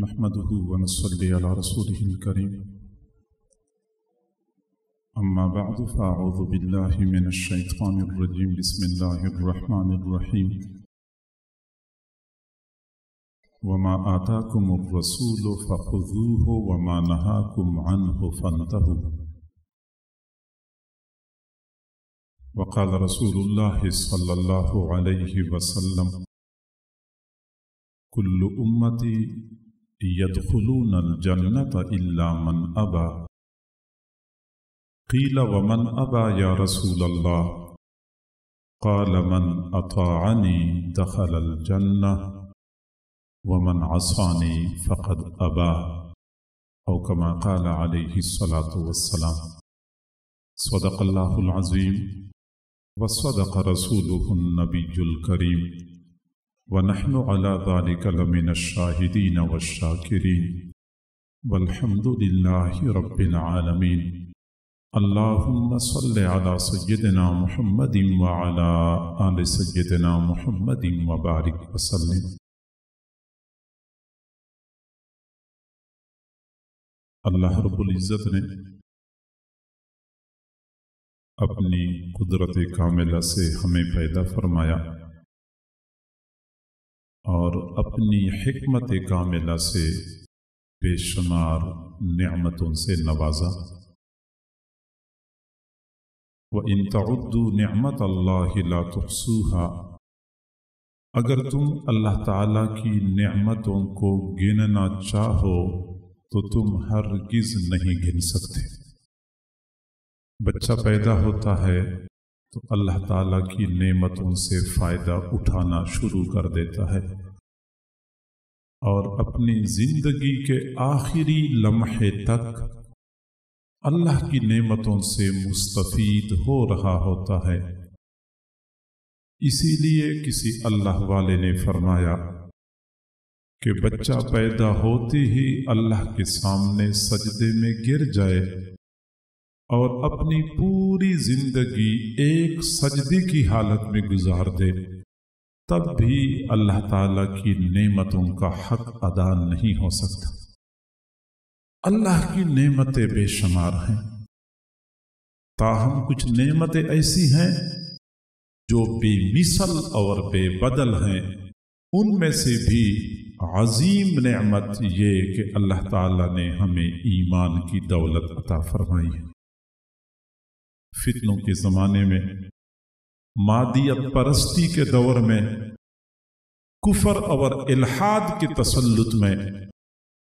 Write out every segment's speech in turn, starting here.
نحمده ونصلي على رسوله الكريم أما بعد فأعوذ بالله من الشيطان الرجيم بسم الله الرحمن الرحيم وما آتاكم الرسول فخذوه وما نهاكم عنه فانتهوا وقال رسول الله صلى الله عليه وسلم كل أمتي يدخلون الجنة إلا من أبى قيل ومن أبى يا رسول الله قال من أطاعني دخل الجنة ومن عصاني فقد أبى أو كما قال عليه الصلاة والسلام صدق الله العظيم وصدق رسوله النبي الكريم ونحن على ذلك لمن الشاهدين والشاكرين والحمد لله رب العالمين اللهم صل على سيدنا محمد وعلى آل سيدنا محمد وبارك وسلم اللہ رب العزت نے اپنی قدرت کاملہ سے ہمیں پیدا فرمایا اور اپنی حکمت کاملہ سے بے شمار نعمتوں سے نوازا وَإِن تَعُدُّوا نِعْمَةَ اللَّهِ لَا تُحْصُوهَا اگر تم اللہ تعالیٰ کی نعمتوں کو گننا چاہو تو تم ہرگز نہیں گن سکتے۔ بچہ پیدا ہوتا ہے تو اللہ تعالیٰ کی نعمتوں سے فائدہ اٹھانا شروع کر دیتا ہے اور اپنی زندگی کے آخری لمحے تک اللہ کی نعمتوں سے مستفید ہو رہا ہوتا ہے۔ اسی لیے کسی اللہ والے نے فرمایا کہ بچہ پیدا ہوتے ہی اللہ کے سامنے سجدے میں گر جائے اور اپنی پوری زندگی ایک سجدے کی حالت میں گزار دے، تب بھی اللہ تعالیٰ کی نعمتوں کا حق ادا نہیں ہو سکتا۔ اللہ کی نعمتیں بے شمار ہیں، تاہم کچھ نعمتیں ایسی ہیں جو بے مثل اور بے بدل ہیں۔ ان میں سے بھی عظیم نعمت یہ کہ اللہ تعالیٰ نے ہمیں ایمان کی دولت عطا فرمائی ہے۔ فتنوں کے زمانے میں، مادیت پرستی کے دور میں، کفر اور الحاد کے تسلط میں،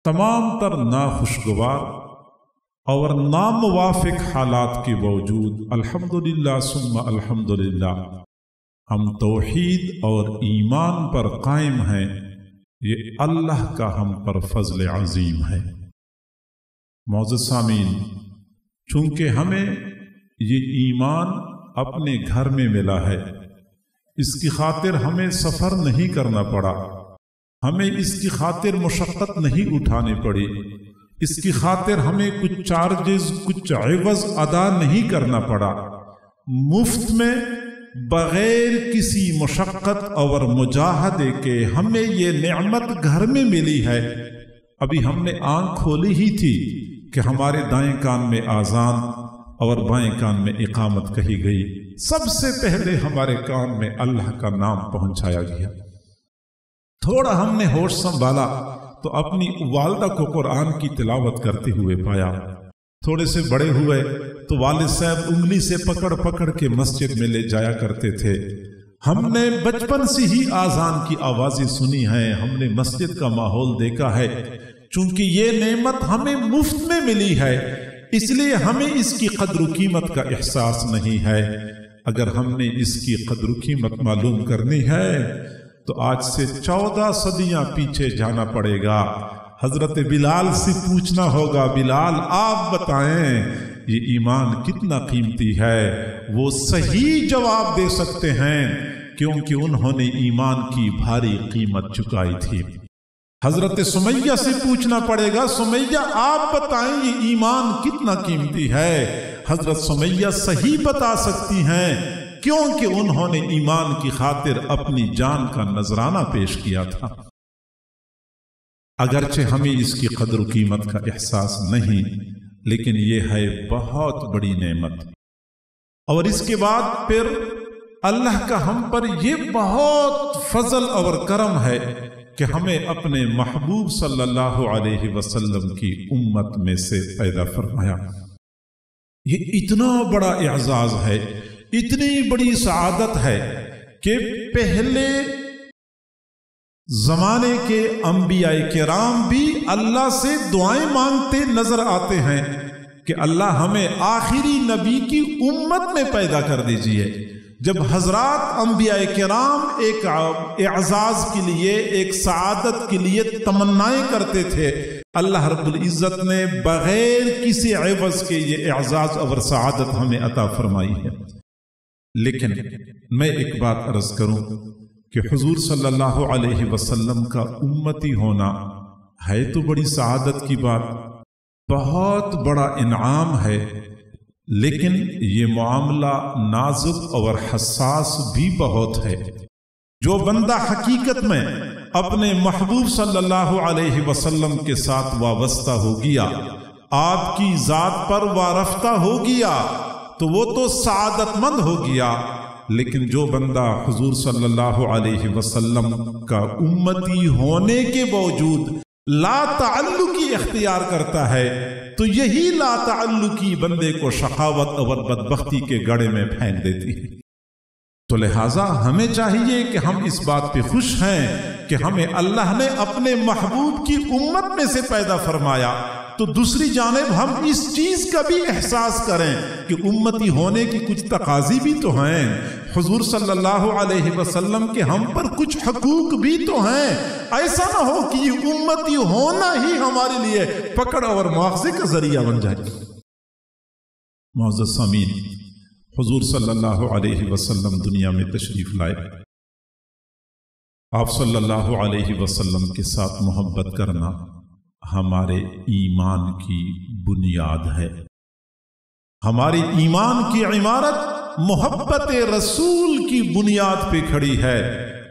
تمام تر ناخوشگوار اور ناموافق حالات کے باوجود الحمدللہ ثم الحمدللہ ہم توحید اور ایمان پر قائم ہیں۔ یہ اللہ کا ہم پر فضل عظیم ہے۔ معزز سامعین، چونکہ ہمیں یہ ایمان اپنے گھر میں ملا ہے، اس کی خاطر ہمیں سفر نہیں کرنا پڑا، ہمیں اس کی خاطر مشقت نہیں اٹھانی پڑی، اس کی خاطر ہمیں کچھ چارجز، کچھ عوض ادا نہیں کرنا پڑا۔ مفت میں بغیر کسی مشقت اور مجاہدے کے ہمیں یہ نعمت گھر میں ملی ہے۔ ابھی ہم نے آنکھ کھولی ہی تھی کہ ہمارے دائیں کان میں آذان اور بائیں کان میں اقامت کہی گئی۔ سب سے پہلے ہمارے کان میں اللہ کا نام پہنچایا گیا۔ تھوڑا ہم نے ہوش سنبھالا تو اپنی والدہ کو قرآن کی تلاوت کرتے ہوئے پایا۔ تھوڑے سے بڑے ہوئے تو والد صاحب انگلی سے پکڑ پکڑ کے مسجد میں لے جایا کرتے تھے۔ ہم نے بچپن سے ہی آذان کی آوازیں سنی ہیں، ہم نے مسجد کا ماحول دیکھا ہے۔ چونکہ یہ نعمت ہمیں مفت میں ملی ہے، اس لیے ہمیں اس کی قدر و قیمت کا احساس نہیں ہے۔ اگر ہم نے اس کی قدر و قیمت معلوم کرنی ہے تو آج سے 14 صدیاں پیچھے جانا پڑے گا۔ حضرت بلال سے پوچھنا ہوگا، بلال آپ بتائیں یہ ایمان کتنا قیمتی ہے؟ وہ صحیح جواب دے سکتے ہیں کیونکہ انہوں نے ایمان کی بھاری قیمت چکائی تھی۔ حضرت سمیہ سے پوچھنا پڑے گا، سمیہ آپ بتائیں یہ ایمان کتنا قیمتی ہے؟ حضرت سمیہ صحیح بتا سکتی ہیں کیونکہ انہوں نے ایمان کی خاطر اپنی جان کا نذرانہ پیش کیا تھا۔ اگرچہ ہمیں اس کی قدر و قیمت کا احساس نہیں، لیکن یہ ہے بہت بڑی نعمت۔ اور اس کے بعد پھر اللہ کا ہم پر یہ بہت فضل اور کرم ہے کہ ہمیں اپنے محبوب صلی اللہ علیہ وسلم کی امت میں سے پیدا فرمایا۔ یہ اتنا بڑا اعزاز ہے، اتنی بڑی سعادت ہے کہ پہلے زمانے کے انبیاء کرام بھی اللہ سے دعائیں مانگتے نظر آتے ہیں کہ اللہ ہمیں آخری نبی کی امت میں پیدا کر دیجئے۔ جب حضرات انبیاء کرام ایک اعزاز کے لیے، ایک سعادت کے لیے تمنائیں کرتے تھے، اللہ رب العزت نے بغیر کسی عوض کے یہ اعزاز اور سعادت ہمیں عطا فرمائی ہے۔ لیکن میں ایک بات عرض کروں کہ حضور صلی اللہ علیہ وسلم کا امتی ہونا ہے تو بڑی سعادت کی بات، بہت بڑا انعام ہے، لیکن یہ معاملہ نازک اور حساس بھی بہت ہے۔ جو بندہ حقیقت میں اپنے محبوب صلی اللہ علیہ وسلم کے ساتھ وابستہ ہو گیا، آپ کی ذات پر وارفتہ ہو گیا، تو وہ تو سعادت مند ہو گیا۔ لیکن جو بندہ حضور صلی اللہ علیہ وسلم کا امتی ہونے کے باوجود لا تعلقی اختیار کرتا ہے، تو یہی لا تعلقی بندے کو شقاوت اور بدبختی کے گڑھے میں پھینک دیتی ہے۔ تو لہٰذا ہمیں چاہیے کہ ہم اس بات پہ خوش ہیں کہ ہمیں اللہ نے اپنے محبوب کی امت میں سے پیدا فرمایا، تو دوسری جانب ہم اس چیز کا بھی احساس کریں کہ امتی ہونے کی کچھ تقاضی بھی تو ہیں، حضور صلی اللہ علیہ وسلم کے ہم پر کچھ حقوق بھی تو ہیں۔ ایسا نہ ہو کہ یہ امتی ہونا ہی ہمارے لیے پکڑ اور مواخذے کا ذریعہ بن جائے۔ معزز سامعین، حضور صلی اللہ علیہ وسلم دنیا میں تشریف لائے۔ آپ صلی اللہ علیہ وسلم کے ساتھ محبت کرنا ہمارے ایمان کی بنیاد ہے۔ ہماری ایمان کی عمارت محبت رسول کی بنیاد پہ کھڑی ہے،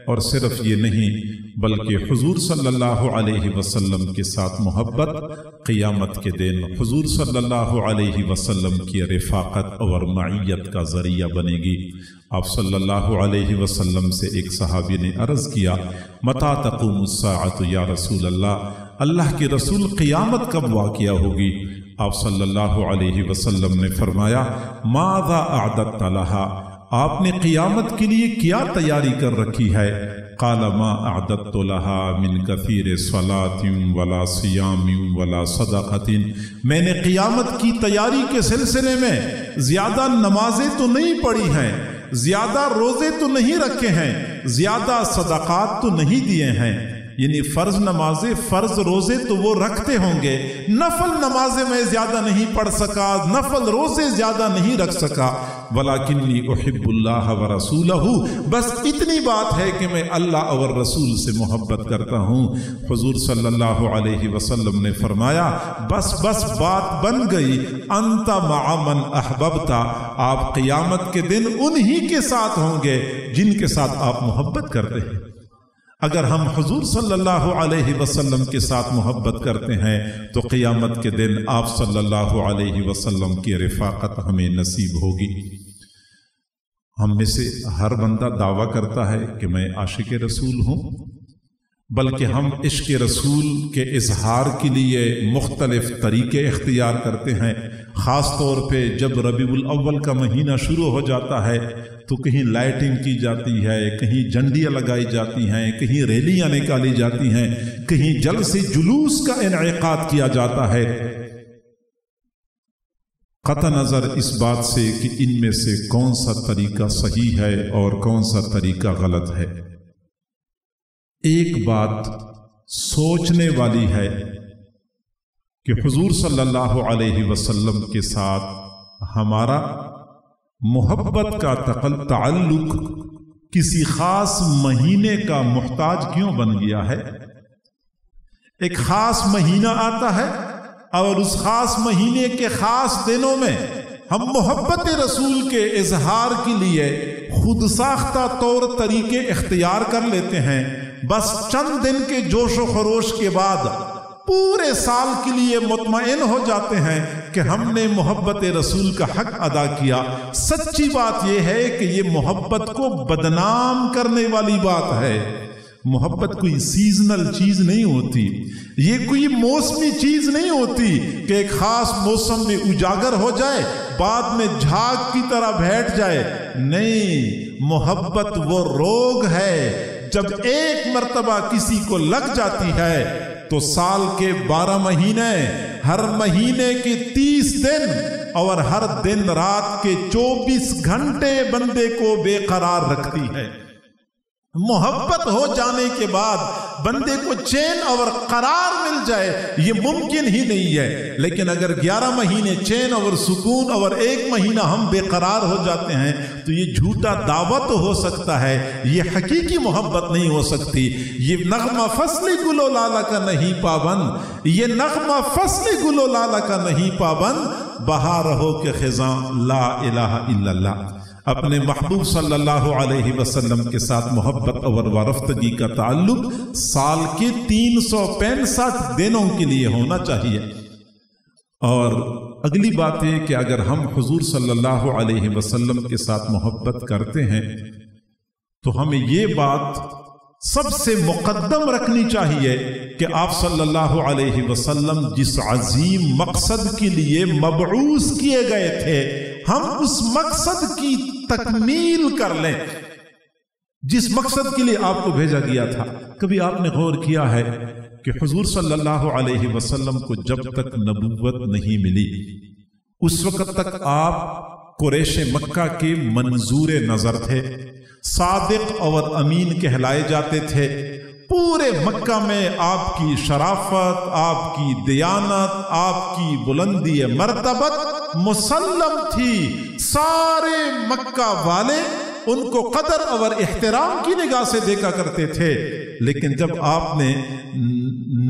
اور صرف یہ نہیں بلکہ حضور صلی اللہ علیہ وسلم کے ساتھ محبت قیامت کے دن حضور صلی اللہ علیہ وسلم کی رفاقت اور معیت کا ذریعہ بنے گی۔ آپ صلی اللہ علیہ وسلم سے ایک صحابی نے عرض کیا، متی تقوم الساعۃ یا رسول اللہ کے رسول قیامت کب واقع ہوگی؟ آپ صلی اللہ علیہ وسلم نے فرمایا، ماذا اعددت لہا، آپ نے قیامت کے لیے کیا تیاری کر رکھی ہے؟ قال ما اعددت لها من کثیر صلاة ولا صیام ولا صدقۃ، میں نے قیامت کی تیاری کے سلسلے میں زیادہ نمازیں تو نہیں پڑھی ہیں، زیادہ روزے تو نہیں رکھے ہیں، زیادہ صدقات تو نہیں دیے ہیں۔ یعنی فرض نمازیں، فرض روزے تو وہ رکھتے ہوں گے، نفل نمازیں میں زیادہ نہیں پڑھ سکا، نفل روزے زیادہ نہیں رکھ سکا، ولیکنی احب اللہ ورسولہ، بس اتنی بات ہے کہ میں اللہ اور رسول سے محبت کرتا ہوں۔ حضور صلی اللہ علیہ وسلم نے فرمایا، بس بات بن گئی، انت مع من احببت، آپ قیامت کے دن انہی کے ساتھ ہوں گے جن کے ساتھ آپ محبت کرتے ہیں۔ اگر ہم حضور صلی اللہ علیہ وسلم کے ساتھ محبت کرتے ہیں تو قیامت کے دن آپ صلی اللہ علیہ وسلم کی رفاقت ہمیں نصیب ہوگی۔ ہم میں سے ہر بندہ دعویٰ کرتا ہے کہ میں عاشق رسول ہوں، بلکہ ہم عشق رسول کے اظہار کے لیے مختلف طریقے اختیار کرتے ہیں۔ خاص طور پہ جب ربیع الاول کا مہینہ شروع ہو جاتا ہے تو کہیں لائٹنگ کی جاتی ہے، کہیں جھنڈیاں لگائی جاتی ہیں، کہیں ریلیاں نکالی جاتی ہیں، کہیں جلسے جلوس کا انعقاد کیا جاتا ہے، قطع نظر اس بات سے کہ ان میں سے کون سا طریقہ صحیح ہے اور کون سا طریقہ غلط ہے۔ ایک بات سوچنے والی ہے کہ حضور صلی اللہ علیہ وسلم کے ساتھ ہمارا محبت کا تعلق کسی خاص مہینے کا محتاج کیوں بن گیا ہے؟ ایک خاص مہینہ آتا ہے اور اس خاص مہینے کے خاص دنوں میں ہم محبت رسول کے اظہار کے لیے خود ساختہ طور طریقے اختیار کر لیتے ہیں، بس چند دن کے جوش و خروش کے بعد پورے سال کے لیے مطمئن ہو جاتے ہیں کہ ہم نے محبت رسول کا حق ادا کیا۔ سچی بات یہ ہے کہ یہ محبت کو بدنام کرنے والی بات ہے۔ محبت کوئی سیزنل چیز نہیں ہوتی، یہ کوئی موسمی چیز نہیں ہوتی کہ ایک خاص موسم میں اجاگر ہو جائے بعد میں جھاگ کی طرح بیٹھ جائے۔ نہیں، محبت وہ روگ ہے، جب ایک مرتبہ کسی کو لگ جاتی ہے تو سال کے 12 مہینے، ہر مہینے کے 30 دن اور ہر دن رات کے 24 گھنٹے بندے کو بے قرار رکھتی ہے۔ محبت ہو جانے کے بعد بندے کو چین اور قرار مل جائے یہ ممکن ہی نہیں ہے، لیکن اگر 11 مہینے چین اور سکون اور 1 مہینہ ہم بے قرار ہو جاتے ہیں تو یہ جھوٹا دعویٰ تو ہو سکتا ہے، یہ حقیقی محبت نہیں ہو سکتی۔ یہ نغمہ فصل گل و لالا کا نہیں پابند، یہ نغمہ فصل گل و لالا کا نہیں پابند، بہار ہو کے خزاں لا الہ الا اللہ۔ اپنے محبوب صلی اللہ علیہ وسلم کے ساتھ محبت اور وارفتگی کا تعلق سال کے 365 دنوں کے لیے ہونا چاہیے۔ اور اگلی بات یہ کہ اگر ہم حضور صلی اللہ علیہ وسلم کے ساتھ محبت کرتے ہیں تو ہمیں یہ بات سب سے مقدم رکھنی چاہیے کہ آپ صلی اللہ علیہ وسلم جس عظیم مقصد کے لیے مبعوث کیے گئے تھے ہم اس مقصد کی تکمیل کر لیں، جس مقصد کے لیے آپ کو بھیجا گیا تھا۔ کبھی آپ نے غور کیا ہے کہ حضور صلی اللہ علیہ وسلم کو جب تک نبوت نہیں ملی اس وقت تک آپ قریش مکہ کے منظور نظر تھے، صادق اور امین کہلائے جاتے تھے۔ پورے مکہ میں آپ کی شرافت، آپ کی دیانت، آپ کی بلندی مرتبت مسلم تھی۔ سارے مکہ والے ان کو قدر اور احترام کی نگاہ سے دیکھا کرتے تھے، لیکن جب آپ نے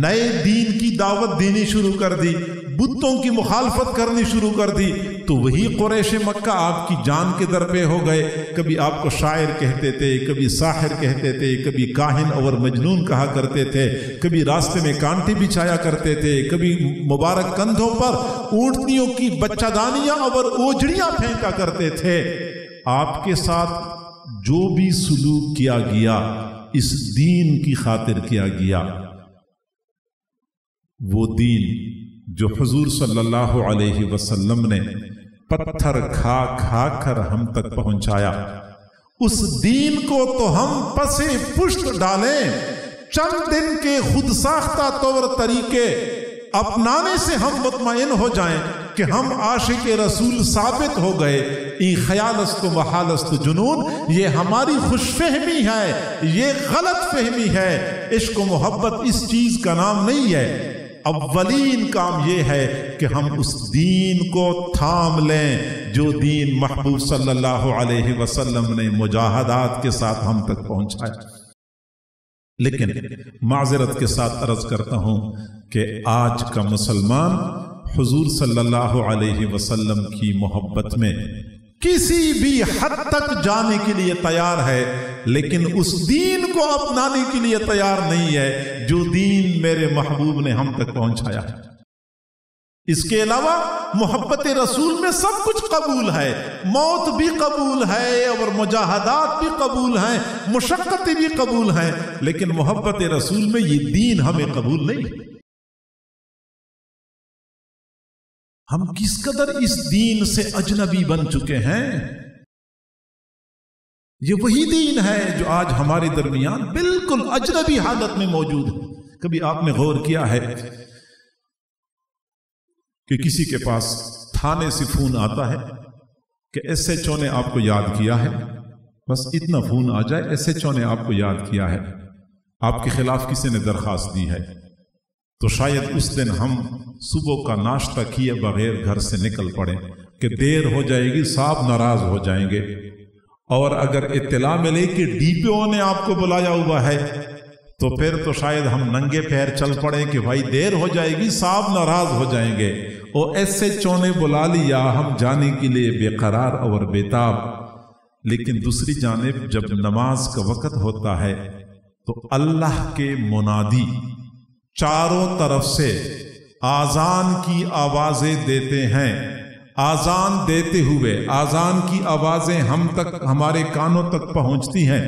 نئے دین کی دعوت دینی شروع کر دی، بتوں کی مخالفت کرنی شروع کر دی، تو وہی قریش مکہ آپ کی جان کے در پہ ہو گئے۔ کبھی آپ کو شاعر کہتے تھے، کبھی ساحر کہتے تھے، کبھی کاہن اور مجنون کہا کرتے تھے، کبھی راستے میں کانٹے بچھایا کرتے تھے، کبھی مبارک کندھوں پر اونٹنیوں کی بچہ دانیاں اور اوجڑیاں پھینکا کرتے تھے۔ آپ کے ساتھ جو بھی سلوک کیا گیا اس دین کی خاطر کیا گیا، وہ دین جو حضور صلی اللہ علیہ وسلم نے پتھر کھا کھا کر ہم تک پہنچایا، اس دین کو تو ہم پسے پشت ڈالیں، چند دن کے خود ساختہ طور طریقے اپنانے سے ہم مطمئن ہو جائیں کہ ہم عاشق رسول ثابت ہو گئے۔ ای خیالست و محالست جنون، یہ ہماری خوش فہمی ہے، یہ غلط فہمی ہے۔ عشق و محبت اس چیز کا نام نہیں ہے۔ اولین کام یہ ہے کہ ہم اس دین کو تھام لیں جو دین محبوب صلی اللہ علیہ وسلم نے مجاہدات کے ساتھ ہم تک پہنچایا۔ لیکن معذرت کے ساتھ عرض کرتا ہوں کہ آج کا مسلمان حضور صلی اللہ علیہ وسلم کی محبت میں کسی بھی حد تک جانے کے لیے تیار ہے، لیکن اس دین کو اپنانے کے لیے تیار نہیں ہے جو دین میرے محبوب نے ہم تک پہنچایا ہے۔ اس کے علاوہ محبت رسول میں سب کچھ قبول ہے، موت بھی قبول ہے اور مجاہدات بھی قبول ہیں، مشقتیں بھی قبول ہیں، لیکن محبت رسول میں یہ دین ہمیں قبول نہیں۔ ہم کس قدر اس دین سے اجنبی بن چکے ہیں۔ یہ وہی دین ہے جو آج ہمارے درمیان بالکل اجنبی حالت میں موجود ہے۔ کبھی آپ نے غور کیا ہے کہ کسی کے پاس تھانے سے فون آتا ہے کہ ایس ایچ او نے آپ کو یاد کیا ہے، بس اتنا فون آ جائے ایس ایچ او نے آپ کو یاد کیا ہے، آپ کے خلاف کسی نے درخواست دی ہے، تو شاید اس دن ہم صبح کا ناشتہ کیے بغیر گھر سے نکل پڑیں کہ دیر ہو جائے گی، صاحب ناراض ہو جائیں گے۔ اور اگر اطلاع ملے کہ ڈی پی او نے آپ کو بلایا ہوا ہے تو پھر تو شاید ہم ننگے پیر چل پڑیں کہ بھائی دیر ہو جائے گی، صاحب ناراض ہو جائیں گے۔ اور ایس ایچ او نے بلا لیا، ہم جانے کے لیے بے قرار اور بے تاب۔ لیکن دوسری جانب جب نماز کا وقت ہوتا ہے تو اللہ کے منادی چاروں طرف سے آذان کی آوازیں دیتے ہیں. آذان دیتے ہوئے آذان کی آوازیں ہم تک ہمارے کانوں تک پہنچتی ہیں.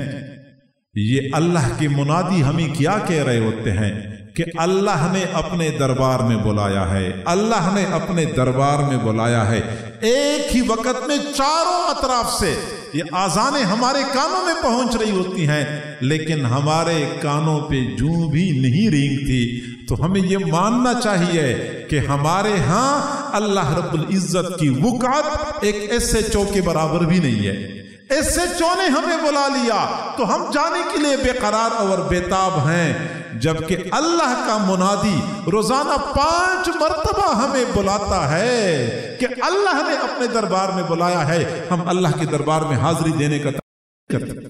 یہ اللہ کے منادی ہمیں کیا کہہ رہے ہوتے ہیں کہ اللہ نے اپنے دربار میں بلایا ہے, اللہ نے اپنے دربار میں بلایا ہے. ایک ہی وقت میں چاروں اطراف سے یہ آذانیں ہمارے کانوں میں پہنچ رہی ہوتی ہیں, لیکن ہمارے کانوں پہ جوں بھی نہیں رینگتی. تو ہمیں یہ ماننا چاہیے کہ ہمارے ہاں اللہ رب العزت کی وقعت ایک ایسے چو کے برابر بھی نہیں ہے. ایسے چو نے ہمیں بلا لیا تو ہم جانے کے لیے بے قرار اور بےتاب ہیں, جبکہ اللہ کا منادی روزانہ 5 مرتبہ ہمیں بلاتا ہے کہ اللہ نے اپنے دربار میں بلایا ہے. ہم اللہ کے دربار میں حاضری دینے کا کرتے ہیں.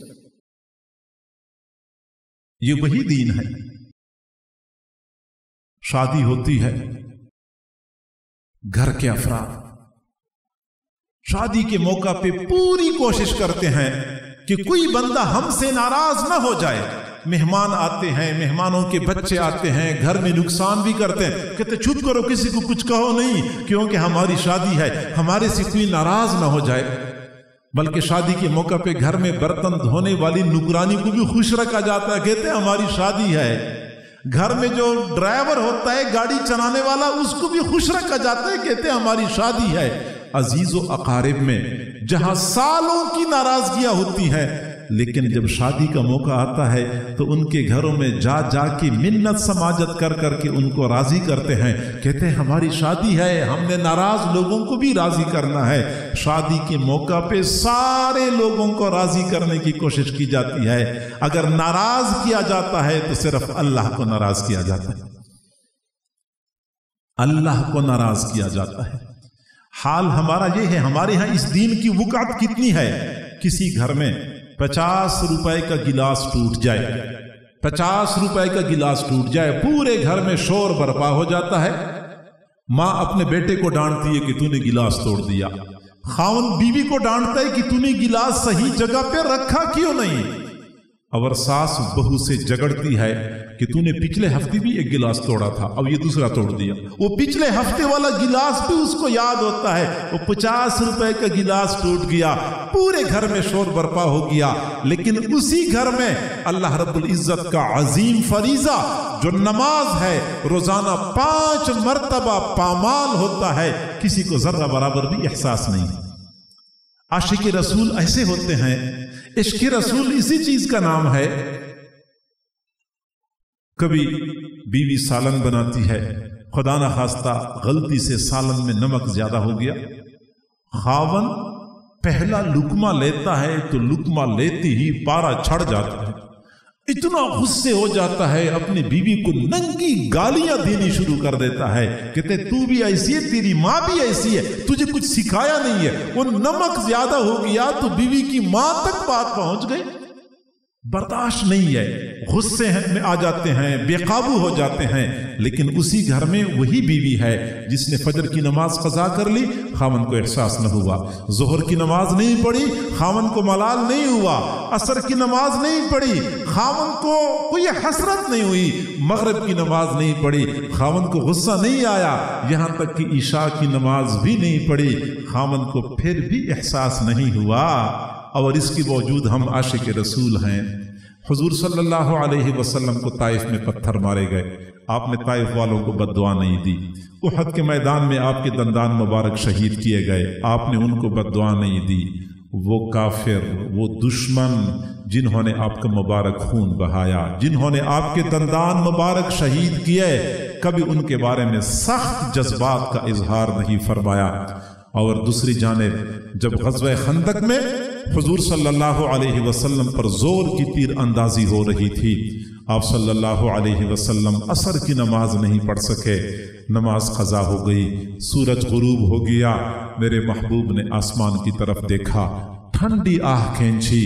یہ وہی دین ہے. شادی ہوتی ہے, گھر کے افراد شادی کے موقع پہ پوری کوشش کرتے ہیں کہ کوئی بندہ ہم سے ناراض نہ ہو جائے. مہمان آتے ہیں, مہمانوں کے بچے آتے ہیں, گھر میں نقصان بھی کرتے ہیں, کہتے چپ کرو, کسی کو کچھ کہو نہیں, کیونکہ ہماری شادی ہے, ہمارے سے کوئی ناراض نہ ہو جائے. بلکہ شادی کے موقع پہ گھر میں برتن دھونے والی نگرانی کو بھی خوش رکھا جاتا ہے, کہتے ہیں ہماری شادی ہے. گھر میں جو ڈرائیور ہوتا ہے گاڑی چلانے والا, اس کو بھی خوش رکھا جاتا ہے, کہتے ہیں ہماری شادی ہے. عزیز و اقارب میں جہاں سالوں کی ناراضگیاں ہوتی ہیں, لیکن جب شادی کا موقع آتا ہے تو ان کے گھروں میں جا جا کے منت سماجت کر کر کے ان کو راضی کرتے ہیں, کہتے ہیں ہماری شادی ہے, ہم نے ناراض لوگوں کو بھی راضی کرنا ہے. شادی کے موقع پہ سارے لوگوں کو راضی کرنے کی کوشش کی جاتی ہے. اگر ناراض کیا جاتا ہے تو صرف اللہ کو ناراض کیا جاتا ہے, اللہ کو ناراض کیا جاتا ہے. حال ہمارا یہ ہے. ہمارے ہاں اس دین کی وقعت کتنی ہے. کسی گھر میں 50 روپے کا گلاس ٹوٹ جائے, 50 روپے کا گلاس ٹوٹ جائے, پورے گھر میں شور برپا ہو جاتا ہے. ماں اپنے بیٹے کو ڈانٹتی ہے کہ تو نے گلاس توڑ دیا. خاوند بیوی کو ڈانٹتا ہے کہ تو نے گلاس صحیح جگہ پہ رکھا کیوں نہیں. اور ساس بہو سے جگڑتی ہے کہ تو نے پچھلے ہفتے بھی ایک گلاس توڑا تھا, اب یہ دوسرا توڑ دیا. وہ پچھلے ہفتے والا گلاس بھی اس کو یاد ہوتا ہے. وہ 50 روپے کا گلاس ٹوٹ گیا, پورے گھر میں شور برپا ہو گیا. لیکن اسی گھر میں اللہ رب العزت کا عظیم فریضہ جو نماز ہے روزانہ 5 مرتبہ پامال ہوتا ہے, کسی کو ذرہ برابر بھی احساس نہیں. عاشق رسول ایسے ہوتے ہیں. عشق رسول اسی چیز کا نام ہے. کبھی بیوی سالن بناتی ہے, خدا نہ خواستہ غلطی سے سالن میں نمک زیادہ ہو گیا. خاوند پہلا لقمہ لیتا ہے تو لقمہ لیتے ہی پارا چھڑ جاتا ہے, اتنا غصے ہو جاتا ہے, اپنی بیوی کو ننگی گالیاں دینی شروع کر دیتا ہے. کہتے تو بھی ایسی ہے, تیری ماں بھی ایسی ہے, تجھے کچھ سکھایا نہیں ہے. وہ نمک زیادہ ہو گیا تو بیوی کی ماں تک بات پہنچ گئی. برداشت نہیں ہے, غصے میں آ جاتے ہیں, بے قابو ہو جاتے ہیں. لیکن اسی گھر میں وہی بیوی ہے جس نے فجر کی نماز قضا کر لی, خاوند کو احساس نہ ہوا. ظہر کی نماز نہیں پڑھی, خاوند کو ملال نہیں ہوا. عصر کی نماز نہیں پڑھی, خاوند کو کوئی حسرت نہیں ہوئی. مغرب کی نماز نہیں پڑھی, خاوند کو غصہ نہیں آیا. یہاں تک کہ عشاء کی نماز بھی نہیں پڑھی, خاوند کو پھر بھی احساس نہیں ہوا. اور اس کے باوجود ہم عاشق رسول ہیں. حضور صلی اللہ علیہ وسلم کو طائف میں پتھر مارے گئے, آپ نے طائف والوں کو بد دعا نہیں دی. احد کے میدان میں آپ کے دندان مبارک شہید کیے گئے, آپ نے ان کو بد دعا نہیں دی. وہ کافر, وہ دشمن جنہوں نے آپ کا مبارک خون بہایا, جنہوں نے آپ کے دندان مبارک شہید کیے, کبھی ان کے بارے میں سخت جذبات کا اظہار نہیں فرمایا. اور دوسری جانب جب غزوہ خندق میں حضور صلی اللہ علیہ وسلم پر زور کی تیر اندازی ہو رہی تھی, آپ صلی اللہ علیہ وسلم عصر کی نماز نہیں پڑھ سکے. نماز قضا ہو گئی, سورج غروب ہو گیا. میرے محبوب نے آسمان کی طرف دیکھا, ٹھنڈی آہ کھینچی,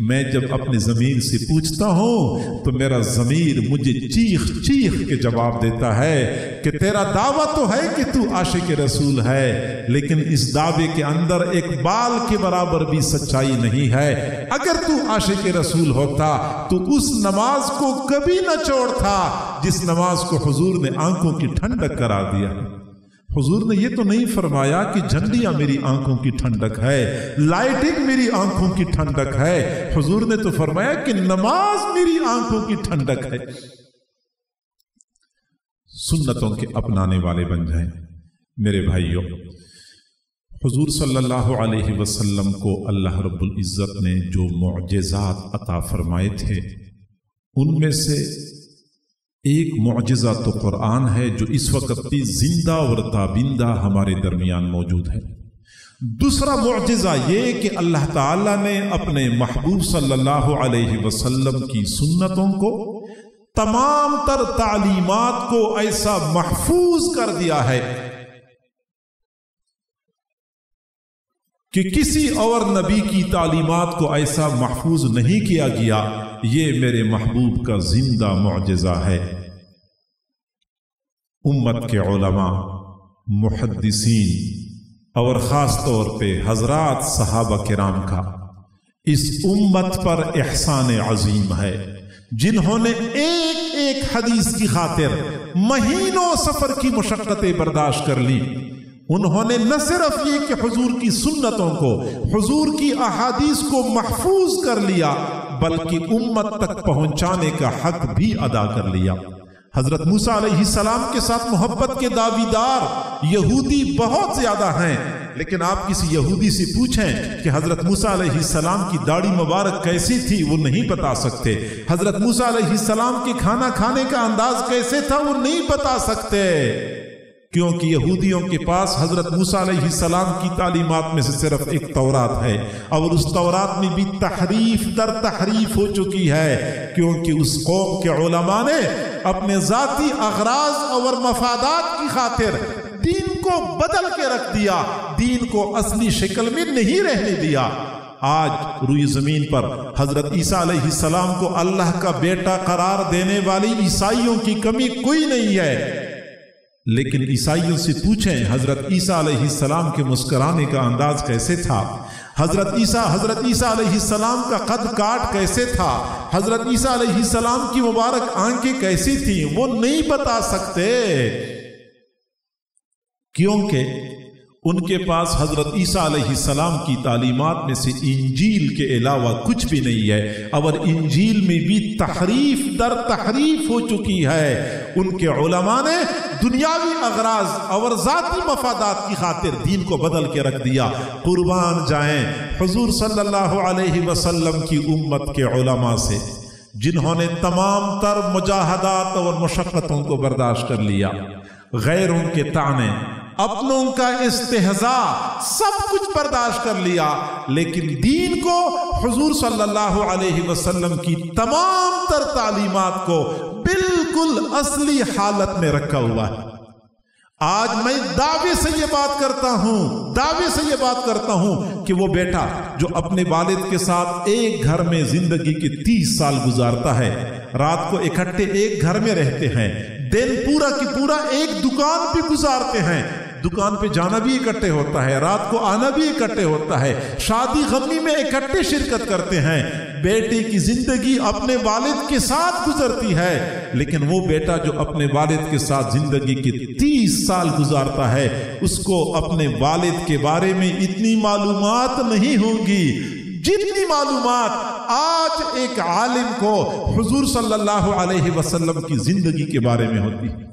میں جب اپنی ضمیر سے پوچھتا ہوں تو میرا ضمیر مجھے چیخ چیخ کے جواب دیتا ہے کہ تیرا دعویٰ تو ہے کہ تو عاشق رسول ہے، لیکن اس دعوے کے اندر ایک بال کے برابر بھی سچائی نہیں ہے۔ اگر تو عاشق رسول ہوتا تو اس نماز کو کبھی نہ چھوڑتا جس نماز کو حضور نے آنکھوں کی ٹھنڈک قرار دیا۔ حضور نے یہ تو نہیں فرمایا کہ جھنڈیاں میری آنکھوں کی ٹھنڈک ہے، لائٹنگ میری آنکھوں کی ٹھنڈک ہے، حضور نے تو فرمایا کہ نماز میری آنکھوں کی ٹھنڈک ہے۔ سنتوں کے اپنانے والے بن جائیں میرے بھائیوں۔ حضور صلی اللہ علیہ وسلم کو اللہ رب العزت نے جو معجزات عطا فرمائے تھے ان میں سے ایک معجزہ تو قرآن ہے جو اس وقت بھی زندہ اور تابندہ ہمارے درمیان موجود ہے۔ دوسرا معجزہ یہ کہ اللہ تعالیٰ نے اپنے محبوب صلی اللہ علیہ وسلم کی سنتوں کو، تمام تر تعلیمات کو ایسا محفوظ کر دیا ہے کہ کسی اور نبی کی تعلیمات کو ایسا محفوظ نہیں کیا گیا۔ یہ میرے محبوب کا زندہ معجزہ ہے۔ امت کے علماء، محدثین اور خاص طور پہ حضرات صحابہ کرام کا اس امت پر احسان عظیم ہے، جنہوں نے ایک ایک حدیث کی خاطر مہینوں سفر کی مشقتیں برداشت کر لی۔ انہوں نے نہ صرف یہ کہ حضور کی سنتوں کو، حضور کی احادیث کو محفوظ کر لیا، بلکہ امت تک پہنچانے کا حق بھی ادا کر لیا۔ حضرت موسیٰ علیہ السلام کے ساتھ محبت کے دعویدار یہودی بہت زیادہ ہیں، لیکن آپ کسی یہودی سے پوچھیں کہ حضرت موسیٰ علیہ السلام کی داڑھی مبارک کیسی تھی، وہ نہیں بتا سکتے۔ حضرت موسیٰ علیہ السلام کے کھانا کھانے کا انداز کیسے تھا، وہ نہیں بتا سکتے، کیونکہ یہودیوں کے پاس حضرت موسیٰ علیہ السلام کی تعلیمات میں سے صرف ایک تورات ہے، اور اس تورات میں بھی تحریف در تحریف ہو چکی ہے، کیونکہ اس قوم کے علماء نے اپنے ذاتی اغراض اور مفادات کی خاطر دین کو بدل کے رکھ دیا، دین کو اصلی شکل میں نہیں رہنے دیا۔ آج روئی زمین پر حضرت عیسیٰ علیہ السلام کو اللہ کا بیٹا قرار دینے والی عیسائیوں کی کمی کوئی نہیں ہے، لیکن عیسائیوں سے پوچھیں حضرت عیسیٰ علیہ السلام کے مسکرانے کا انداز کیسے تھا، حضرت عیسیٰ علیہ السلام کا قد کاٹ کیسے تھا، حضرت عیسیٰ علیہ السلام کی مبارک آنکھیں کیسی تھیں، وہ نہیں بتا سکتے، کیونکہ ان کے پاس حضرت عیسیٰ علیہ السلام کی تعلیمات میں سے انجیل کے علاوہ کچھ بھی نہیں ہے، اور انجیل میں بھی تحریف در تحریف ہو چکی ہے۔ ان کے علماء نے دنیاوی اغراض اور ذاتی مفادات کی خاطر دین کو بدل کے رکھ دیا۔ قربان جائیں حضور صلی اللہ علیہ وسلم کی امت کے علماء سے، جنہوں نے تمام تر مجاہدات اور مشقتوں کو برداشت کر لیا، غیروں کے طعنے، اپنوں کا استہزاء، سب کچھ برداشت کر لیا، لیکن دین کو، حضور صلی اللہ علیہ وسلم کی تمام تر تعلیمات کو بالکل اصلی حالت میں رکھا ہوا ہے۔ آج میں دعوے سے یہ بات کرتا ہوں کہ وہ بیٹا جو اپنے والد کے ساتھ ایک گھر میں زندگی کے 30 سال گزارتا ہے، رات کو اکٹھے ایک گھر میں رہتے ہیں، دن پورا کی پورا ایک دکان پہ گزارتے ہیں، دکان پہ جانا بھی اکٹھے ہوتا ہے، رات کو آنا بھی اکٹھے ہوتا ہے، شادی غمی میں اکٹھے شرکت کرتے ہیں، بیٹے کی زندگی اپنے والد کے ساتھ گزرتی ہے، لیکن وہ بیٹا جو اپنے والد کے ساتھ زندگی کے 30 سال گزارتا ہے، اس کو اپنے والد کے بارے میں اتنی معلومات نہیں ہوں گی جتنی معلومات آج ایک عالم کو حضور صلی اللہ علیہ وسلم کی زندگی کے بارے میں ہوتی ہے۔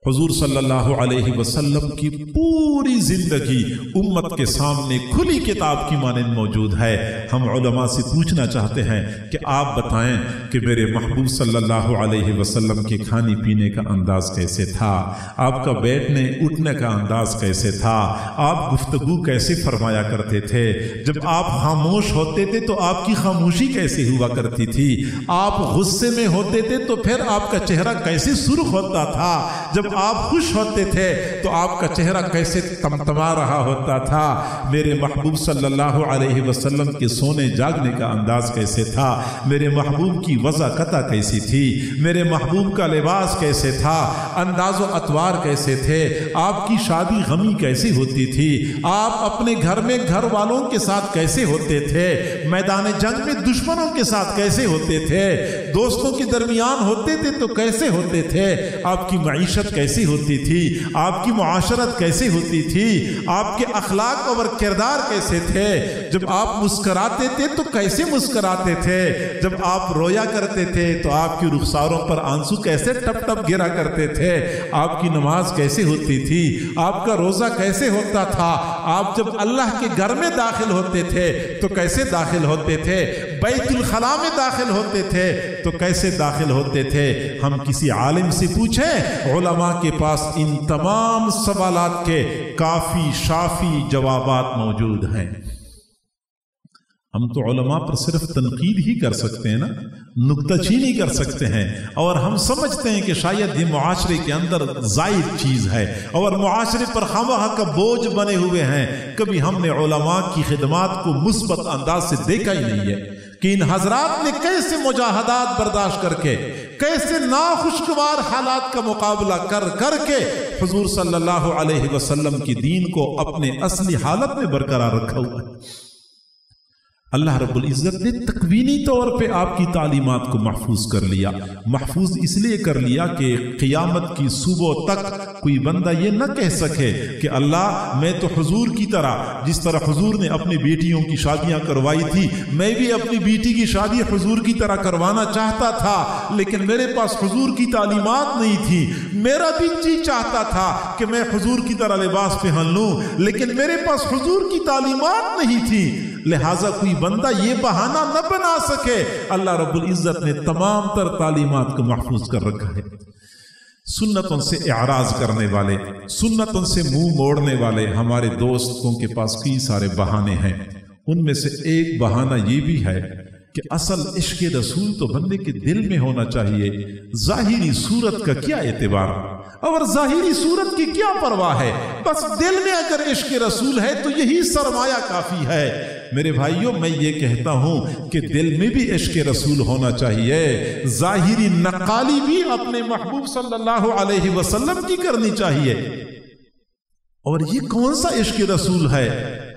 حضور صلی اللہ علیہ وسلم کی پوری زندگی امت کے سامنے کھلی کتاب کی مانند موجود ہے۔ ہم علماء سے پوچھنا چاہتے ہیں کہ آپ بتائیں کہ میرے محبوب صلی اللہ علیہ وسلم کے کھانے پینے کا انداز کیسے تھا، آپ کا بیٹھنے اٹھنے کا انداز کیسے تھا، آپ گفتگو کیسے فرمایا کرتے تھے، جب آپ خاموش ہوتے تھے تو آپ کی خاموشی کیسے ہوا کرتی تھی، آپ غصے میں ہوتے تھے تو پھر آپ کا چہرہ کیسے سرخ ہوتا تھا، جب جب آپ خوش ہوتے تھے تو آپ کا چہرہ کیسے تمتما رہا ہوتا تھا، میرے محبوب صلی اللہ علیہ وسلم کے سونے جاگنے کا انداز کیسے تھا، میرے محبوب کی وضاقتہ کیسی تھی، میرے محبوب کا لباس کیسے تھا، انداز و اطوار کیسے تھے، آپ کی شادی غمی کیسی ہوتی تھی، آپ اپنے گھر میں گھر والوں کے ساتھ کیسے ہوتے تھے، میدان جنگ میں دشمنوں کے ساتھ کیسے ہوتے تھے، دوستوں کے درمیان ہوتے تھے تو کیسے ہوتے تھے، آپ کی معیشت کیسی ہوتی تھی، آپ کی معاشرت کیسی ہوتی تھی، آپ کے اخلاق اور کردار کیسے تھے، جب آپ مسکراتے تھے تو کیسے مسکراتے تھے، جب آپ رویا کرتے تھے تو آپ کی رخساروں پر آنسو کیسے ٹپ ٹپ گرا کرتے تھے، آپ کی نماز کیسے ہوتی تھی، آپ کا روزہ کیسے ہوتا تھا، آپ جب اللہ کے گھر میں داخل ہوتے تھے تو کیسے داخل ہوتے تھے، بیت الخلاء میں داخل ہوتے تھے تو کیسے داخل ہوتے تھے۔ ہم کسی عالم سے پوچھیں، علماء کے پاس ان تمام سوالات کے کافی شافی جوابات موجود ہیں۔ ہم تو علماء پر صرف تنقید ہی کر سکتے ہیں نا، نکتہ چینی کر سکتے ہیں، اور ہم سمجھتے ہیں کہ شاید یہ معاشرے کے اندر زائد چیز ہے اور معاشرے پر خواہ کا بوجھ بنے ہوئے ہیں۔ کبھی ہم نے علماء کی خدمات کو مثبت انداز سے دیکھا ہی نہیں ہے کہ ان حضرات نے کیسے مجاہدات برداشت کر کے، کیسے ناخوشگوار حالات کا مقابلہ کر کر کے حضور صلی اللہ علیہ وسلم کی دین کو اپنے اصلی حالت میں برقرار رکھا ہوا ہے۔ اللہ رب العزت نے تکوینی طور پہ آپ کی تعلیمات کو محفوظ کر لیا۔ محفوظ اس لیے کر لیا کہ قیامت کی صبح تک کوئی بندہ یہ نہ کہہ سکے کہ اللہ میں تو حضور کی طرح، جس طرح حضور نے اپنی بیٹیوں کی شادیاں کروائی تھی، میں بھی اپنی بیٹی کی شادی حضور کی طرح کروانا چاہتا تھا، لیکن میرے پاس حضور کی تعلیمات نہیں تھی۔ میرا بھی جی چاہتا تھا کہ میں حضور کی طرح لباس پہن لوں، لیکن میرے پاس حضور کی تعلیمات نہیں تھی، لہٰذا کوئی بندہ یہ بہانہ نہ بنا سکے۔ اللہ رب العزت نے تمام تر تعلیمات کو محفوظ کر رکھا ہے۔ سنتوں سے اعراض کرنے والے، سنتوں سے منہ موڑنے والے ہمارے دوستوں کے پاس کئی سارے بہانے ہیں۔ ان میں سے ایک بہانہ یہ بھی ہے کہ اصل عشق رسول تو بندے کے دل میں ہونا چاہیے، ظاہری صورت کا کیا اعتبار اور ظاہری صورت کی کیا پرواہ ہے، بس دل میں اگر عشق رسول ہے تو یہی سرمایہ کافی ہے۔ میرے بھائیوں، میں یہ کہتا ہوں کہ دل میں بھی عشق رسول ہونا چاہیے، ظاہری نقالی بھی اپنے محبوب صلی اللہ علیہ وسلم کی کرنی چاہیے۔ اور یہ کون سا عشق رسول ہے،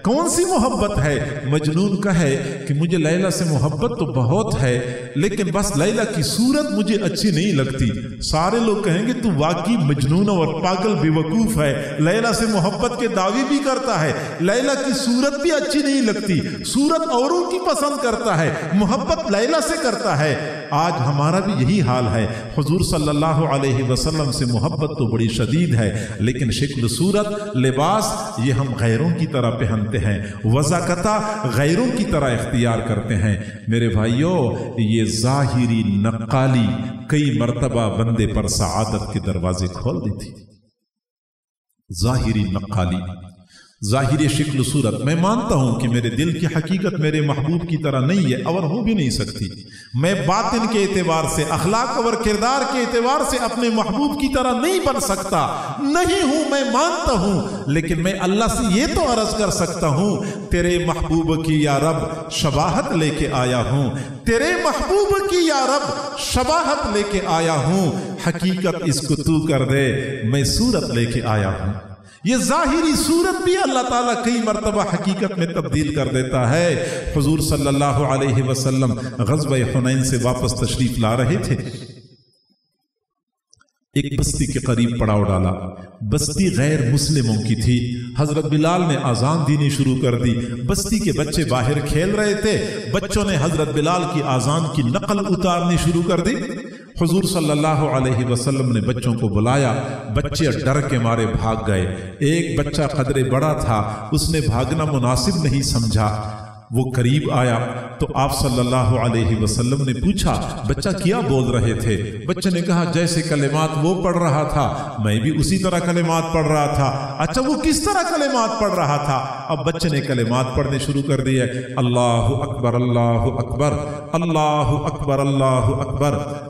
کون سی محبت ہے؟ مجنون کہے کہ مجھے لیلا سے محبت تو بہت ہے، لیکن بس لیلا کی صورت مجھے اچھی نہیں لگتی۔ سارے لوگ کہیں گے تو واقعی مجنون اور پاگل بے وقوف ہے، لیلا سے محبت کے دعوی بھی کرتا ہے، لیلا کی صورت بھی اچھی نہیں لگتی، صورت اوروں کی پسند کرتا ہے، محبت لیلا سے کرتا ہے۔ آج ہمارا بھی یہی حال ہے۔ حضور صلی اللہ علیہ وسلم سے محبت تو بڑی شدید ہے، لیکن شکل صورت، لباس یہ ہم غیروں کی طرح پہنتے ہیں، وضاقتہ غیروں کی طرح اختیار کرتے ہیں۔ میرے بھائیوں، یہ ظاہری نقالی کئی مرتبہ بندے پر سعادت کے دروازے کھول دیتی۔ ظاہری نقالی، ظاہری شکل صورت، میں مانتا ہوں کہ میرے دل کی حقیقت میرے محبوب کی طرح نہیں ہے اور ہو بھی نہیں سکتی۔ میں باطن کے اعتبار سے، اخلاق اور کردار کے اعتبار سے اپنے محبوب کی طرح نہیں بن سکتا، نہیں ہوں، میں مانتا ہوں، لیکن میں اللہ سے یہ تو عرض کر سکتا ہوں، تیرے محبوب کی یا رب شباہت لے کے آیا ہوں، تیرے محبوب کی یا رب شباہت لے کے آیا ہوں، حقیقت اس کو تو کر دے، میں صورت لے کے آیا ہوں۔ یہ ظاہری صورت بھی اللہ تعالیٰ کئی مرتبہ حقیقت میں تبدیل کر دیتا ہے۔ حضور صلی اللہ علیہ وسلم غزوہ حنین سے واپس تشریف لا رہے تھے، ایک بستی کے قریب پڑاؤ ڈالا۔ بستی غیر مسلموں کی تھی۔ حضرت بلال نے آذان دینی شروع کر دی۔ بستی کے بچے باہر کھیل رہے تھے، بچوں نے حضرت بلال کی آذان کی نقل اتارنی شروع کر دی۔ حضور صلی اللہ علیہ وسلم نے بچوں کو بلایا، بچے ڈر کے مارے بھاگ گئے۔ ایک بچہ قدرے بڑا تھا، اس نے بھاگنا مناسب نہیں سمجھا، وہ قریب آیا تو آپ صلی اللہ علیہ وسلم نے پوچھا بچہ کیا بول رہے تھے؟ بچے نے کہا جیسے کلمات وہ پڑھ رہا تھا میں بھی اسی طرح کلمات پڑھ رہا تھا۔ اچھا وہ کس طرح کلمات پڑھ رہا تھا؟ اب بچے نے کلمات پڑھنے شروع کر دیے، اللہ اکبر اللہ اکبر اللہ اکبر اللہ اکبر،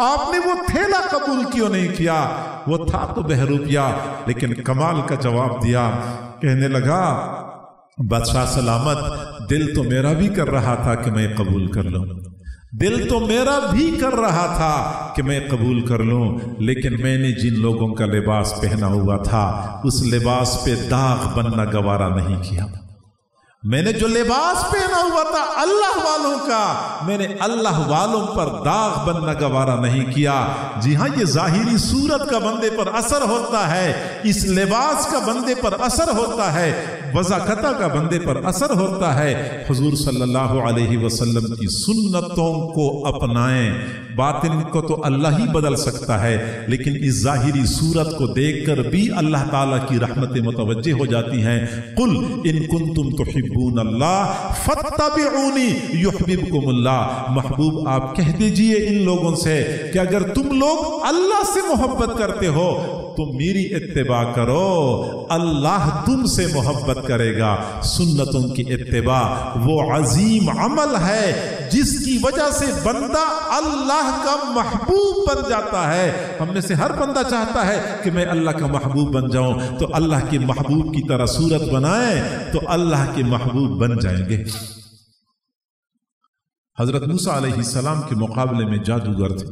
آپ نے وہ تھیلا قبول کیوں نہیں کیا؟ وہ تھا تو بہروپیہ، لیکن کمال کا جواب دیا، کہنے لگا بادشاہ سلامت، دل تو میرا بھی کر رہا تھا کہ میں قبول کر لوں، دل تو میرا بھی کر رہا تھا کہ میں قبول کر لوں، لیکن میں نے جن لوگوں کا لباس پہنا ہوا تھا اس لباس پہ داغ بننا گوارا نہیں کیا۔ میں نے جو لباس پہنا ہوا تھا اللہ والوں کا، میں نے اللہ والوں پر داغ بننا گوارا نہیں کیا۔ جی ہاں، یہ ظاہری صورت کا بندے پر اثر ہوتا ہے، اس لباس کا بندے پر اثر ہوتا ہے، وضاقتہ کا بندے پر اثر ہوتا ہے۔ حضور صلی اللہ علیہ وسلم کی سنتوں کو اپنائیں، باطن کو تو اللہ ہی بدل سکتا ہے، لیکن اس ظاہری صورت کو دیکھ کر بھی اللہ تعالیٰ کی رحمتیں متوجہ ہو جاتی ہیں۔ قل ان کنتم تحبون اللہ فاتبعونی یحببکم اللہ، محبوب آپ کہہ دیجئے ان لوگوں سے کہ اگر تم لوگ اللہ سے محبت کرتے ہو تم میری اتباع کرو، اللہ تم سے محبت کرے گا۔ سنتوں کی اتباع وہ عظیم عمل ہے جس کی وجہ سے بندہ اللہ کا محبوب بن جاتا ہے۔ ہم میں سے ہر بندہ چاہتا ہے کہ میں اللہ کا محبوب بن جاؤں، تو اللہ کے محبوب کی طرح صورت بنائیں تو اللہ کے محبوب بن جائیں گے۔ حضرت موسیٰ علیہ السلام کے مقابلے میں جادوگر تھے،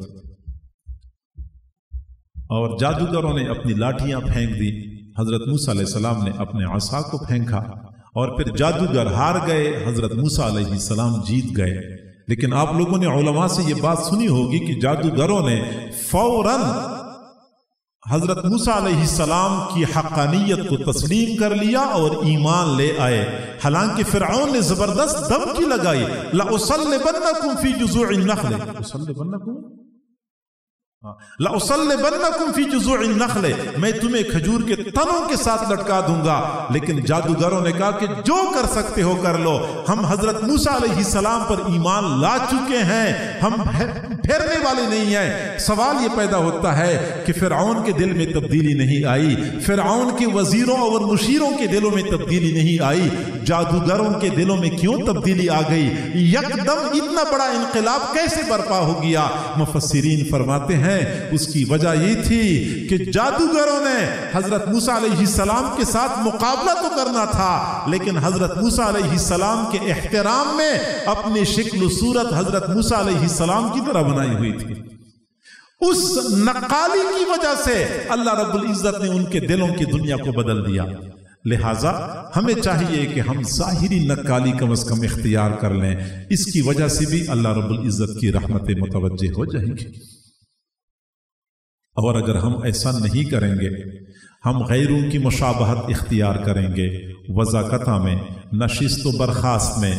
اور جادوگروں نے اپنی لاٹھیاں پھینک دی، حضرت موسیٰ علیہ السلام نے اپنے عصا کو پھینکا، اور پھر جادوگر ہار گئے، حضرت موسیٰ علیہ السلام جیت گئے۔ لیکن آپ لوگوں نے علماء سے یہ بات سنی ہوگی کہ جادوگروں نے فوراً حضرت موسیٰ علیہ السلام کی حقانیت کو تسلیم کر لیا اور ایمان لے آئے، حالانکہ فرعون نے زبردست دھمکی لگائی، لَأُصَلِّبَنَّكُمْ فِي جُذُوعِ النَّخْلِ، لَأُصَلِّبَنَّكُمْ فِي جُذُوعِ النَّخْلِ، میں تمہیں کھجور کے تنوں کے ساتھ لٹکا دوں گا۔ لیکن جادوگروں نے کہا کہ جو کر سکتے ہو کر لو، ہم حضرت موسیٰ علیہ السلام پر ایمان لا چکے ہیں، ہم پھیرنے والے نہیں ہیں۔ سوال یہ پیدا ہوتا ہے کہ فرعون کے دل میں تبدیلی نہیں آئی، فرعون کے وزیروں اور مشیروں کے دلوں میں تبدیلی نہیں آئی، جادوگروں کے دلوں میں کیوں تبدیلی آ گئی؟ یکدم اتنا بڑا انقلاب کیسے برپا ہو گیا؟ مفسرین فرماتے ہیں اس کی وجہ یہ تھی کہ جادوگروں نے حضرت موسیٰ علیہ السلام کے ساتھ مقابلہ تو کرنا تھا، لیکن حضرت موسیٰ علیہ السلام کے احترام میں اپنی شکل و صورت حضرت موسیٰ علیہ السلام کی طرح بنائی ہوئی تھی۔ اس نقالی کی وجہ سے اللہ رب العزت نے ان کے دلوں کی دنیا کو بدل دیا۔ لہٰذا ہمیں چاہیے کہ ہم ظاہری نقالی کم از کم اختیار کر لیں، اس کی وجہ سے بھی اللہ رب العزت کی رحمتیں متوجہ ہو جائیں گی۔ اور اگر ہم ایسا نہیں کریں گے، ہم غیروں کی مشابہت اختیار کریں گے وضاقتہ میں، نشست و برخاست میں،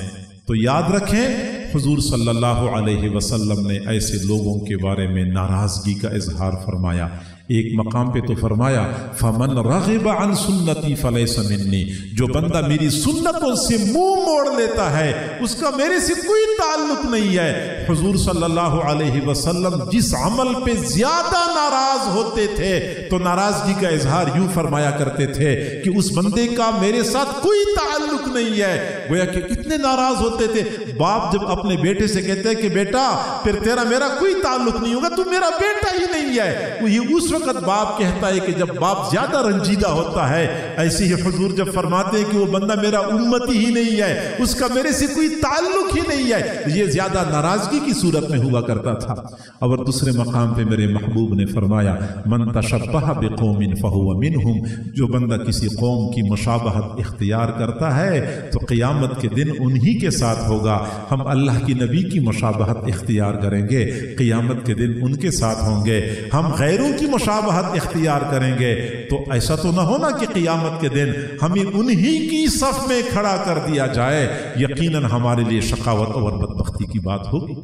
تو یاد رکھیں حضور صلی اللہ علیہ وسلم نے ایسے لوگوں کے بارے میں ناراضگی کا اظہار فرمایا۔ ایک مقام پہ تو فرمایا فَمَنْ رَغِبَ عَنْ سُنَّتِي فَلَيْسَ مِنِّي، جو بندہ میری سنتوں سے منہ موڑ لیتا ہے اس کا میرے سے کوئی تعلق نہیں ہے۔ حضور صلی اللہ علیہ وسلم جس عمل پہ زیادہ ناراض ہوتے تھے تو ناراضگی کا اظہار یوں فرمایا کرتے تھے کہ اس بندے کا میرے ساتھ کوئی تعلق نہیں ہے۔ گویا کہ کتنے ناراض ہوتے تھے۔ باپ جب اپنے بیٹے سے کہتے ہیں کہ بیٹا پھر تیرا میرا کوئی تعلق نہیں ہوگا، تو میرا بیٹا ہی نہیں ہے، وہ یہ اس وقت باپ کہتا ہے کہ جب باپ زیادہ رنجیدہ ہوتا ہے۔ ایسے ہی حضور جب فرماتے ہیں کہ وہ بندہ میرا امتی ہی نہیں ہے، اس کا میرے سے کوئی تعلق ہی نہیں ہے، یہ زیادہ ناراضگی کی صورت میں ہوا کرتا تھا۔ اور دوسرے مقام پہ میرے محبوب نے فرمایا من تشبہ بقوم فہو منہم، جو بندہ کسی قوم کی مشابہت اختیار کرتا ہے تو قیامت کے دن انہی کے ساتھ ہوگا۔ ہم اللہ کی نبی کی مشابہت اختیار کریں گے، قیامت کے دن ان کے ساتھ ہوں گے۔ ہم غیروں کی مشابہت اختیار کریں گے تو ایسا تو نہ ہونا کہ قیامت کے دن ہمیں انہی کی صف میں کھڑا کر دیا جائے، یقیناً ہمارے لیے شقاوت اور بدبختی کی بات ہوگی۔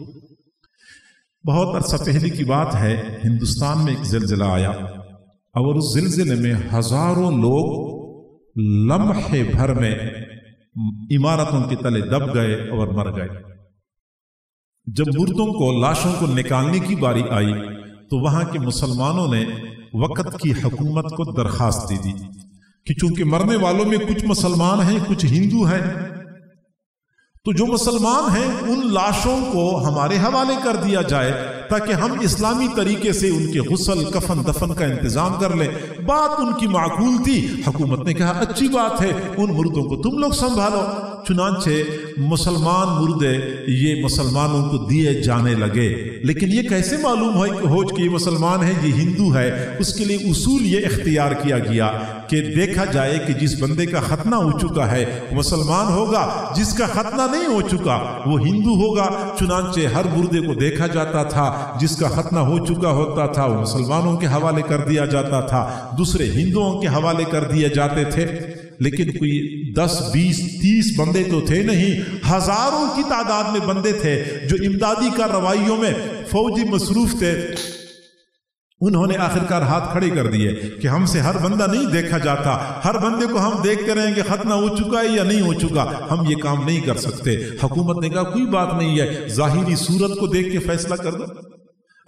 بہت عرصہ پہلے کی بات ہے، ہندوستان میں ایک زلزلہ آیا اور اس زلزلے میں ہزاروں لوگ لمحے بھر میں عمارتوں کے تلے دب گئے اور مر گئے۔ جب مردوں کو، لاشوں کو نکالنے کی باری آئی تو وہاں کے مسلمانوں نے وقت کی حکومت کو درخواست دی کہ چونکہ مرنے والوں میں کچھ مسلمان ہیں کچھ ہندو ہیں، تو جو مسلمان ہیں ان لاشوں کو ہمارے حوالے کر دیا جائے تاکہ ہم اسلامی طریقے سے ان کے غسل کفن دفن کا انتظام کر لیں۔ بات ان کی معقول تھی، حکومت نے کہا اچھی بات ہے، ان مردوں کو تم لوگ سنبھالو۔ چنانچہ مسلمان مردے یہ مسلمانوں کو دیے جانے لگے، لیکن یہ کیسے معلوم ہو کہ یہ مسلمان ہے یہ ہندو ہے؟ اس کے لیے اصول یہ اختیار کیا گیا کہ دیکھا جائے کہ جس بندے کا ختنہ ہو چکا ہے وہ مسلمان ہوگا، جس کا ختنہ نہیں ہو چکا وہ ہندو ہوگا۔ چنانچہ ہر مردے کو دیکھا جاتا تھا، جس کا ختنہ ہو چکا ہوتا تھا وہ مسلمانوں کے حوالے کر دیا جاتا تھا، دوسرے ہندوؤں کے حوالے کر دیے جاتے تھے۔ لیکن کوئی 10 20 30 بندے تو تھے نہیں، ہزاروں کی تعداد میں بندے تھے جو امدادی کارروائیوں میں فوجی مصروف تھے۔ انہوں نے آخرکار ہاتھ کھڑے کر دیے کہ ہم سے ہر بندہ نہیں دیکھا جاتا، ہر بندے کو ہم دیکھ کر رہیں کہ ختنہ ہو چکا ہے یا نہیں ہو چکا، ہم یہ کام نہیں کر سکتے۔ حکومت نے کہا کوئی بات نہیں ہے، ظاہری صورت کو دیکھ کے فیصلہ کر دو،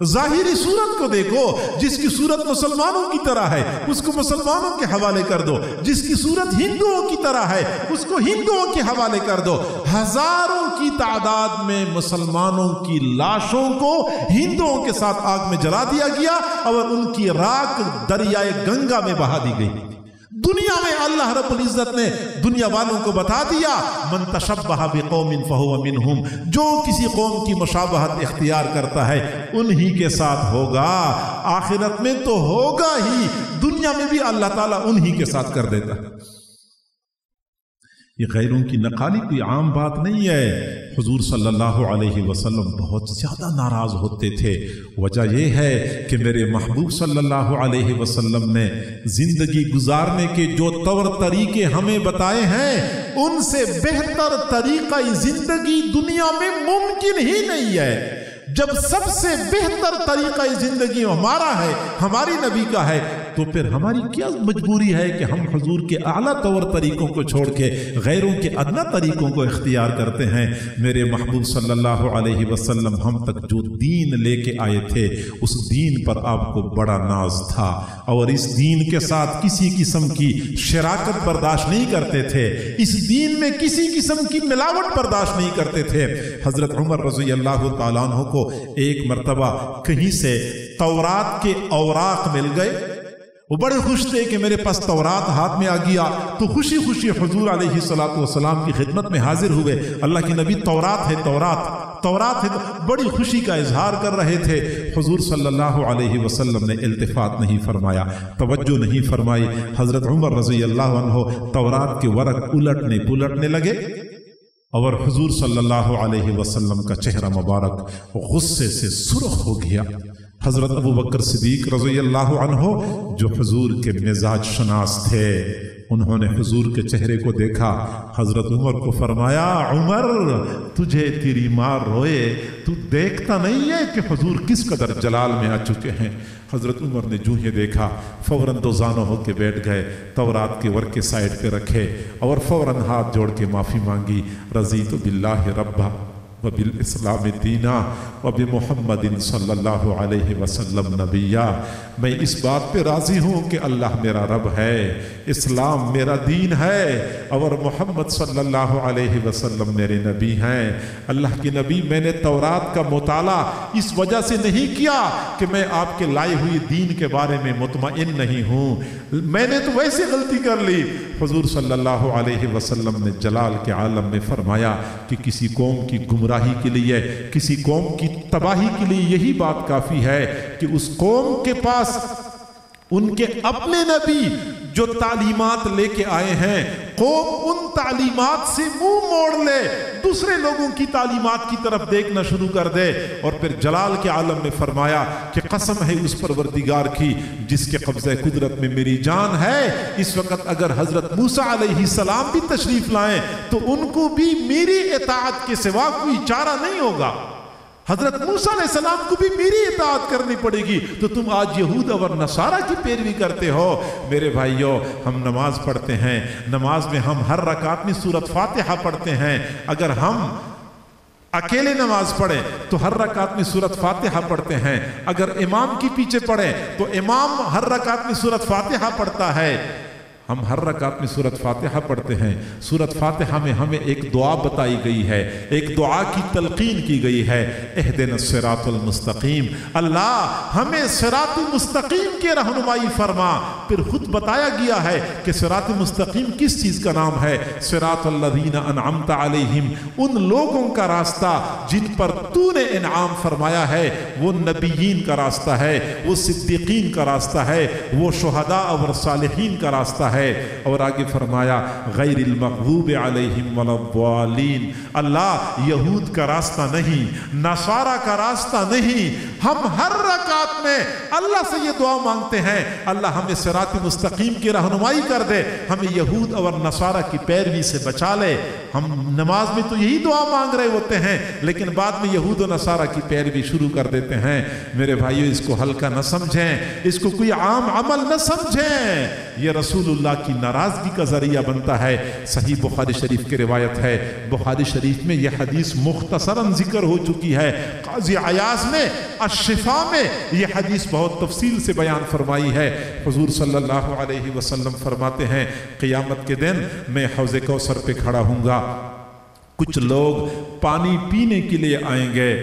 ظاہری صورت کو دیکھو، جس کی صورت مسلمانوں کی طرح ہے اس کو مسلمانوں کے حوالے کر دو، جس کی صورت ہندوؤں کی طرح ہے اس کو ہندوؤں کے حوالے کر دو۔ ہزاروں کی تعداد میں مسلمانوں کی لاشوں کو ہندوؤں کے ساتھ آگ میں جلا دیا گیا اور ان کی راکھ دریائے گنگا میں بہا دی گئی۔ دنیا میں اللہ رب العزت نے دنیا والوں کو بتا دیا من تشبہ بقوم فہو منہم، جو کسی قوم کی مشابہت اختیار کرتا ہے انہی کے ساتھ ہوگا، آخرت میں تو ہوگا ہی، دنیا میں بھی اللہ تعالیٰ انہی کے ساتھ کر دیتا ہے۔ یہ غیروں کی نقالی کوئی عام بات نہیں ہے۔ حضور صلی اللہ علیہ وسلم بہت زیادہ ناراض ہوتے تھے، وجہ یہ ہے کہ میرے محبوب صلی اللہ علیہ وسلم نے زندگی گزارنے کے جو طور طریقے ہمیں بتائے ہیں ان سے بہتر طریقہ زندگی دنیا میں ممکن ہی نہیں ہے۔ جب سب سے بہتر طریقہ زندگی ہمارا ہے، ہماری نبی کا ہے، تو پھر ہماری کیا مجبوری ہے کہ ہم حضور کے اعلیٰ طور طریقوں کو چھوڑ کے غیروں کے ادنا طریقوں کو اختیار کرتے ہیں۔ میرے محبوب صلی اللہ علیہ وسلم ہم تک جو دین لے کے آئے تھے اس دین پر آپ کو بڑا ناز تھا، اور اس دین کے ساتھ کسی قسم کی شراکت برداشت نہیں کرتے تھے، اس دین میں کسی قسم کی ملاوٹ برداشت نہیں کرتے تھے۔ حضرت عمر رضی اللہ تعالیٰ عنہ کو ایک مرتبہ کہیں سے تورات کے اوراق مل گئے، وہ بڑے خوش تھے کہ میرے پاس تورات ہاتھ میں آ گیا، تو خوشی خوشی حضور علیہ السلام کی خدمت میں حاضر ہوئے۔ اللہ کے نبی تورات ہے، تورات ہے، بڑی خوشی کا اظہار کر رہے تھے۔ حضور صلی اللہ علیہ وسلم نے التفات نہیں فرمایا، توجہ نہیں فرمائی۔ حضرت عمر رضی اللہ عنہ تورات کے ورق الٹنے پلٹنے لگے اور حضور صلی اللہ علیہ وسلم کا چہرہ مبارک غصے سے سرخ ہو گیا۔ حضرت ابو بکر صدیق رضی اللہ عنہ جو حضور کے مزاج شناس تھے، انہوں نے حضور کے چہرے کو دیکھا، حضرت عمر کو فرمایا عمر تجھے تیری ماں روئے، تو دیکھتا نہیں ہے کہ حضور کس قدر جلال میں آ چکے ہیں۔ حضرت عمر نے جو یہ دیکھا فوراً دوزانو ہو کے بیٹھ گئے، تورات کے ورقے سائڈ پہ رکھے اور فوراً ہاتھ جوڑ کے معافی مانگی۔ رضیت باللہ ربا وبالاسلام دینا وبمحمد صلی اللہ علیہ وسلم نبیا، میں اس بات پہ راضی ہوں کہ اللہ میرا رب ہے، اسلام میرا دین ہے، اور محمد صلی اللہ علیہ وسلم میرے نبی ہیں۔ اللہ کے نبی، میں نے تورات کا مطالعہ اس وجہ سے نہیں کیا کہ میں آپ کے لائے ہوئی دین کے بارے میں مطمئن نہیں ہوں، میں نے تو ویسے غلطی کر لی۔ حضور صلی اللہ علیہ وسلم نے جلال کے عالم میں فرمایا کہ کسی قوم کی گمراہی کے لیے، کسی قوم کی تباہی کے لیے یہی بات کافی ہے کہ اس قوم کے پاس ان کے اپنے نبی جو تعلیمات لے کے آئے ہیں، قوم ان تعلیمات سے منہ موڑ لے، دوسرے لوگوں کی تعلیمات کی طرف دیکھنا شروع کر دے۔ اور پھر جلال کے عالم میں فرمایا کہ قسم ہے اس پروردگار کی جس کے قبضہ قدرت میں میری جان ہے، اس وقت اگر حضرت موسیٰ علیہ السلام بھی تشریف لائیں تو ان کو بھی میری اطاعت کے سوا کوئی چارہ نہیں ہوگا، حضرت موسیٰ علیہ السلام کو بھی میری اطاعت کرنی پڑے گی۔ تو تم آج یہود اور نصارہ کی پیروی کرتے ہو۔ میرے بھائیوں، ہم نماز پڑھتے ہیں، نماز میں ہم ہر رکعت میں سورۃ فاتحہ پڑھتے ہیں۔ اگر ہم اکیلے نماز پڑھیں تو ہر رکعت میں سورۃ فاتحہ پڑھتے ہیں، اگر امام کی پیچھے پڑھیں تو امام ہر رکعت میں سورۃ فاتحہ پڑھتا ہے۔ ہم ہر رکعت میں سورۃ فاتحہ پڑھتے ہیں. سورۃ فاتحہ میں ہمیں ایک دعا بتائی گئی ہے، ایک دعا کی تلقین کی گئی ہے، اہدنا الصراط المستقیم. اللہ ہمیں صراط مستقیم کی رہنمائی فرما. پھر خود بتایا گیا ہے کہ صراط مستقیم کس چیز کا نام ہے؟ صراط الذین انعمت علیہم، ان لوگوں کا راستہ جن پر تو نے انعام فرمایا ہے. وہ نبیین کا راستہ ہے، وہ صدیقین کا راستہ ہے، وہ شہداء اور صالحین کا راستہ ہے. اور آگے فرمایا غیر المغضوب علیہم ولا الضالین. اللہ یہود کا راستہ نہیں، نصارہ کا راستہ نہیں. ہم ہر رکعت میں اللہ سے یہ دعا مانگتے ہیں، اللہ ہمیں صراط مستقیم کی رہنمائی کر دے، ہمیں یہود اور نصارہ کی پیروی سے بچا لے. ہم نماز میں تو یہی دعا مانگ رہے ہوتے ہیں، لیکن بعد میں یہود و نصارہ کی پیروی شروع کر دیتے ہیں. میرے بھائیو، اس کو ہلکا نہ سمجھیں، اس کو کوئی عام عمل نہ سمجھیں. یہ رسول اللہ کی ناراضگی کا ذریعہ بنتا ہے. صحیح بخاری شریف کی روایت ہے، بخاری شریف میں یہ حدیث مختصراً ذکر ہو چکی ہے. قاضی عیاض نے الشفا میں یہ حدیث بہت تفصیل سے بیان فرمائی ہے. حضور صلی اللہ علیہ وسلم فرماتے ہیں قیامت کے دن میں حوض کوثر پہ کھڑا ہوں گا. کچھ لوگ پانی پینے کے لیے آئیں گے،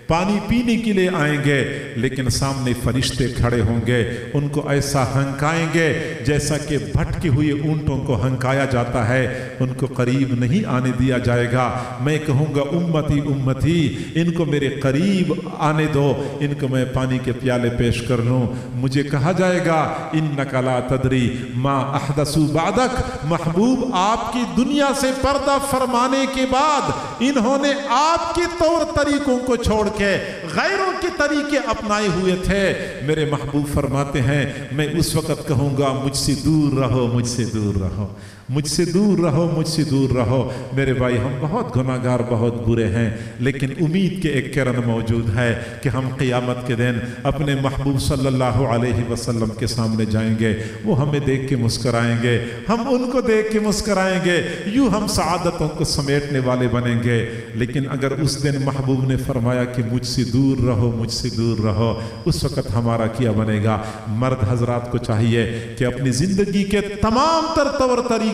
پانی پینے کے لیے آئیں گے، لیکن سامنے فرشتے کھڑے ہوں گے، ان کو ایسا ہنکائیں گے جیسا کہ بھٹکے ہوئے اونٹوں کو ہنکایا جاتا ہے. ان کو قریب نہیں آنے دیا جائے گا. میں کہوں گا امتی امتی، ان کو میرے قریب آنے دو، ان کو میں پانی کے پیالے پیش کر لوں. مجھے کہا جائے گا انک لا تدری ما احدثوا بعدک، محبوب آپ کی دنیا سے پردہ فرمانے کے بعد انہوں نے آپ کے طور طریقوں کو چھوڑ کے غیروں کے طریقے اپنائے ہوئے تھے. میرے محبوب فرماتے ہیں میں اس وقت کہوں گا مجھ سے دور رہو، مجھ سے دور رہو، مجھ سے دور رہو، مجھ سے دور رہو. میرے بھائی، ہم بہت گناہگار، بہت برے ہیں، لیکن امید کے ایک کرن موجود ہے کہ ہم قیامت کے دن اپنے محبوب صلی اللہ علیہ وسلم کے سامنے جائیں گے. وہ ہمیں دیکھ کے مسکرائیں گے، ہم ان کو دیکھ کے مسکرائیں گے. یوں ہم سعادتوں کو سمیٹنے والے بنیں گے. لیکن اگر اس دن محبوب نے فرمایا کہ مجھ سے دور رہو، مجھ سے دور رہو، اس وقت ہمارا کیا بنے گا؟ مرد حضرات کو چاہیے کہ اپنی زندگی کے تمام تر طور طریقے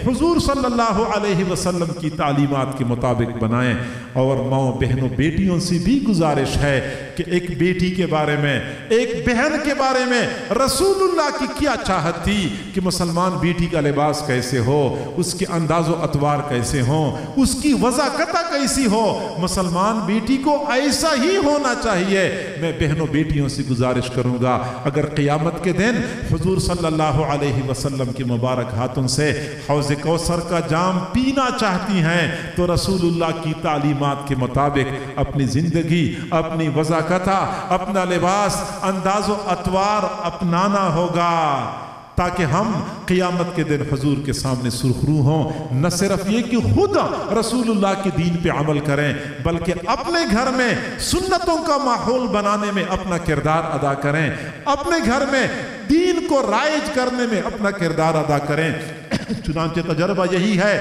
حضور صلی اللہ علیہ وسلم کی تعلیمات کے مطابق بنائیں. اور ماؤں بہنوں بیٹیوں سے بھی گزارش ہے کہ ایک بیٹی کے بارے میں، ایک بہن کے بارے میں رسول اللہ کی کیا چاہت تھی کہ مسلمان بیٹی کا لباس کیسے ہو، اس کے انداز و اطوار کیسے ہوں، اس کی وضاقتہ کیسی ہو. مسلمان بیٹی کو ایسا ہی ہونا چاہیے. میں بہنوں بیٹیوں سے گزارش کروں گا، اگر قیامت کے دن حضور صلی اللہ علیہ وسلم کے مبارک ہاتھوں سے حوض کوثر کا جام پینا چاہتی ہیں تو رسول اللہ کی تعلیمات کے مطابق اپنی زندگی، اپنی وضاقتہ، اپنا لباس، انداز و اطوار اپنانا ہوگا، تاکہ ہم قیامت کے دن حضور کے سامنے سرخرو ہوں. نہ صرف یہ کہ خود رسول اللہ کے دین پہ عمل کریں، بلکہ اپنے گھر میں سنتوں کا ماحول بنانے میں اپنا کردار ادا کریں، اپنے گھر میں دین کو رائج کرنے میں اپنا کردار ادا کریں. چنانچہ تجربہ یہی ہے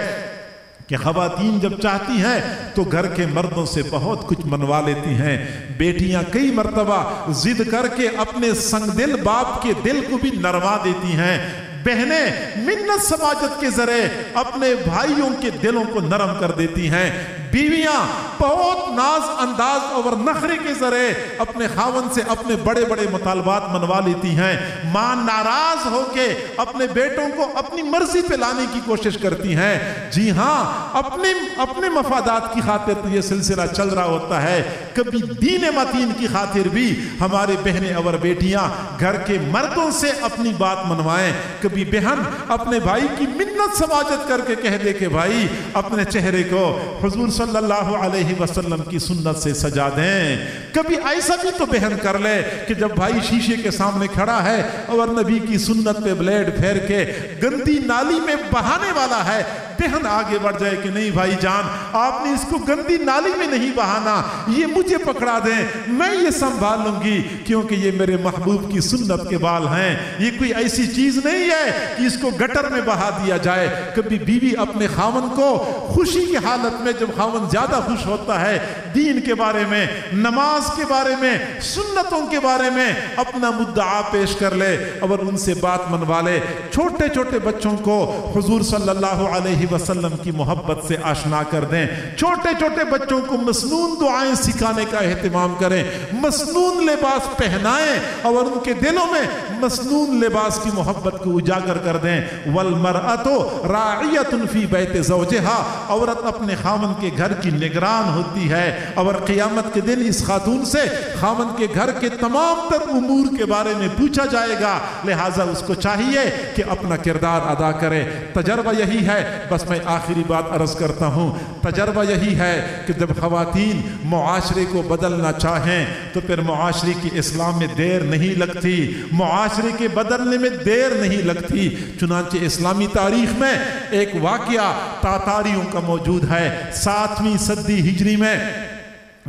کہ خواتین جب چاہتی ہیں تو گھر کے مردوں سے بہت کچھ منوا لیتی ہیں. بیٹیاں کئی مرتبہ ضد کر کے اپنے سنگ دل باپ کے دل کو بھی نروا دیتی ہیں. بہنیں منت سماجت کے ذریعے اپنے بھائیوں کے دلوں کو نرم کر دیتی ہیں. بیویاں بہت ناز انداز اور نخرے کے ذریعے اپنے خاوند سے اپنے بڑے بڑے مطالبات منوا لیتی ہیں. ماں ناراض ہو کے اپنے بیٹوں کو اپنی مرضی پہ لانے کی کوشش کرتی ہیں. جی ہاں، اپنے مفادات کی خاطر تو یہ سلسلہ چل رہا ہوتا ہے. کبھی دین متین کی خاطر بھی ہمارے بہنیں اور بیٹیاں گھر کے مردوں سے اپنی بات منوائیں. کبھی بہن اپنے بھائی کی منت سماجت کر کے کہہ دے کہ بھائی اپنے چہرے کو حضور صلی اللہ علیہ وسلم کی سنت سے سجا دیں. کبھی ایسا بھی تو بہن کر لے کہ جب بھائی شیشے کے سامنے کھڑا ہے اور نبی کی سنت پہ بلیڈ پھیر کے گندی نالی میں بہانے والا ہے، بہن آگے بڑھ جائے کہ نہیں بھائی جان، آپ نے اس کو گندی نالی میں نہیں بہانا، یہ مجھے پکڑا دیں، میں یہ سنبھال لوں گی، کیونکہ یہ میرے محبوب کی سنت کے بال ہیں. یہ کوئی ایسی چیز نہیں ہے کہ اس کو گٹر میں بہا دیا جائے. کبھی بیوی اپنے خاوند کو خوشی کی حالت میں، جب خاوند زیادہ خوش ہوتا ہے، دین کے بارے میں، نماز نماز کے بارے میں، سنتوں کے بارے میں اپنا مدعا پیش کر لے اور ان سے بات منوا لے۔ چھوٹے چھوٹے بچوں کو حضور صلی اللہ علیہ وسلم کی محبت سے آشنا کر دیں، چھوٹے چھوٹے بچوں کو مسنون دعائیں سکھانے کا اہتمام کریں، مسنون لباس پہنائیں اور ان کے دلوں میں مسنون لباس کی محبت کو اجاگر کر دیں۔ وَالْمَرْأَةُ رَاعِيَةٌ فِي بَيْتِ زَوْجِهَا، عورت اپنے خاوند کے گھر کی نگران ہوتی ہے، اور قیامت کے دن اس خاتون سے خاوند کے گھر کے تمام تر امور کے بارے میں پوچھا جائے گا، لہٰذا اس کو چاہیے کہ اپنا کردار ادا کرے۔ تجربہ یہی ہے، بس میں آخری بات عرض کرتا ہوں، تجربہ یہی ہے کہ جب خواتین معاشرے کو بدلنا چاہیں تو پھر معاشرے کی اصلاح میں دیر نہیں لگتی، معاشرے کے بدلنے میں دیر نہیں لگتی۔ چنانچہ اسلامی تاریخ میں ایک واقعہ تاتاریوں کا موجود ہے۔ 7ویں صدی ہجری میں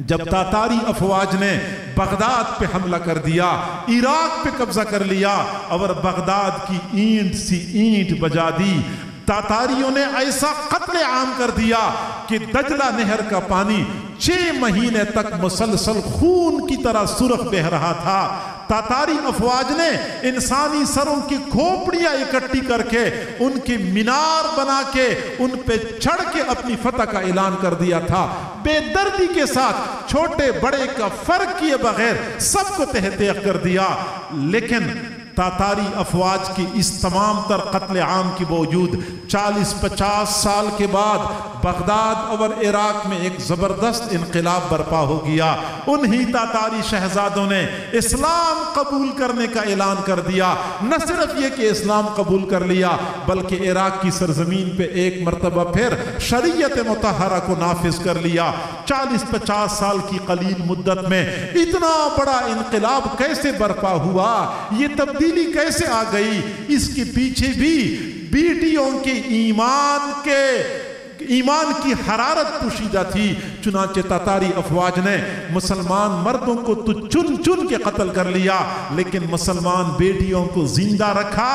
جب تاتاری افواج نے بغداد پہ حملہ کر دیا، عراق پہ قبضہ کر لیا اور بغداد کی اینٹ سی اینٹ بجا دی، تاتاریوں نے ایسا قتل عام کر دیا کہ دجلہ نہر کا پانی 6 مہینے تک مسلسل خون کی طرح سرخ بہہ رہا تھا۔ تاتاری افواج نے انسانی سروں کی کھوپڑیاں اکٹھی کر کے ان کی مینار بنا کے ان پہ چڑھ کے اپنی فتح کا اعلان کر دیا تھا، بے دردی کے ساتھ، چھوٹے بڑے کا فرق کیے بغیر سب کو تہہ تیغ کر دیا۔ لیکن تاتاری افواج کی اس تمام تر قتل عام کی باوجود 40-50 سال کے بعد بغداد اور عراق میں ایک زبردست انقلاب برپا ہو گیا۔ انہی تاتاری شہزادوں نے اسلام قبول کرنے کا اعلان کر دیا، نہ صرف یہ کہ اسلام قبول کر لیا بلکہ عراق کی سرزمین پہ ایک مرتبہ پھر شریعت مطہرہ کو نافذ کر لیا۔ 40-50 سال کی قلیل مدت میں اتنا بڑا انقلاب کیسے برپا ہوا، یہ تبدیلی کیسے آ گئی؟ اس کے پیچھے بھی بیٹیوں کے ایمان کی حرارت پوشیدہ تھی۔ چنانچہ تاتاری افواج نے مسلمان مردوں کو تو چن چن کے قتل کر لیا، لیکن مسلمان بیٹیوں کو زندہ رکھا۔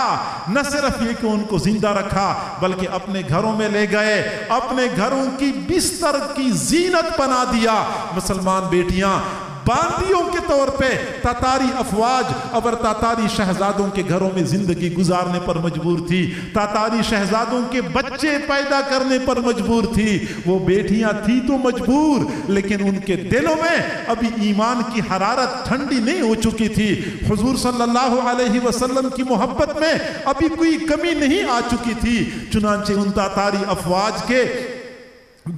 نہ صرف یہ کہ ان کو زندہ رکھا بلکہ اپنے گھروں میں لے گئے، اپنے گھروں کی بستر کی زینت بنا دیا۔ مسلمان بیٹیاں باندیوں کے طور پہ تاتاری افواج اور تاتاری شہزادوں کے گھروں میں زندگی گزارنے پر مجبور تھی، تاتاری شہزادوں کے بچے پیدا کرنے پر مجبور تھی۔ وہ بیٹیاں تھی تو مجبور، لیکن ان کے دلوں میں ابھی ایمان کی حرارت ٹھنڈی نہیں ہو چکی تھی، حضور صلی اللہ علیہ وسلم کی محبت میں ابھی کوئی کمی نہیں آ چکی تھی۔ چنانچہ ان تاتاری افواج کے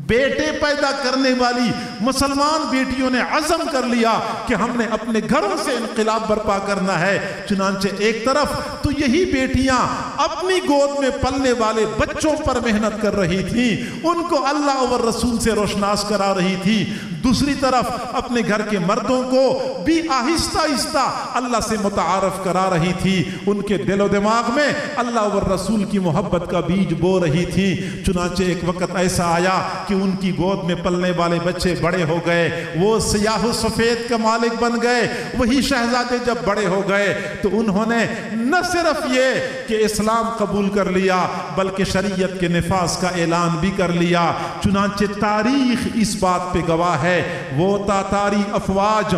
بیٹے پیدا کرنے والی مسلمان بیٹیوں نے عزم کر لیا کہ ہم نے اپنے گھروں سے انقلاب برپا کرنا ہے۔ چنانچہ ایک طرف تو یہی بیٹیاں اپنی گود میں پلنے والے بچوں پر محنت کر رہی تھیں، ان کو اللہ اور رسول سے روشناس کرا رہی تھی، دوسری طرف اپنے گھر کے مردوں کو بھی آہستہ آہستہ اللہ سے متعارف کرا رہی تھی، ان کے دل و دماغ میں اللہ اور رسول کی محبت کا بیج بو رہی تھی۔ چنانچہ ایک وقت ایسا آیا کہ ان کی گود میں پلنے والے بچے بڑے ہو گئے، وہ سیاہ و سفید کا مالک بن گئے۔ وہی شہزادے جب بڑے ہو گئے تو انہوں نے نہ صرف یہ کہ اسلام قبول کر لیا بلکہ شریعت کے نفاذ کا اعلان بھی کر لیا۔ چنانچہ تاریخ اس بات پہ گواہ ہے، وہ تاتاری افواج،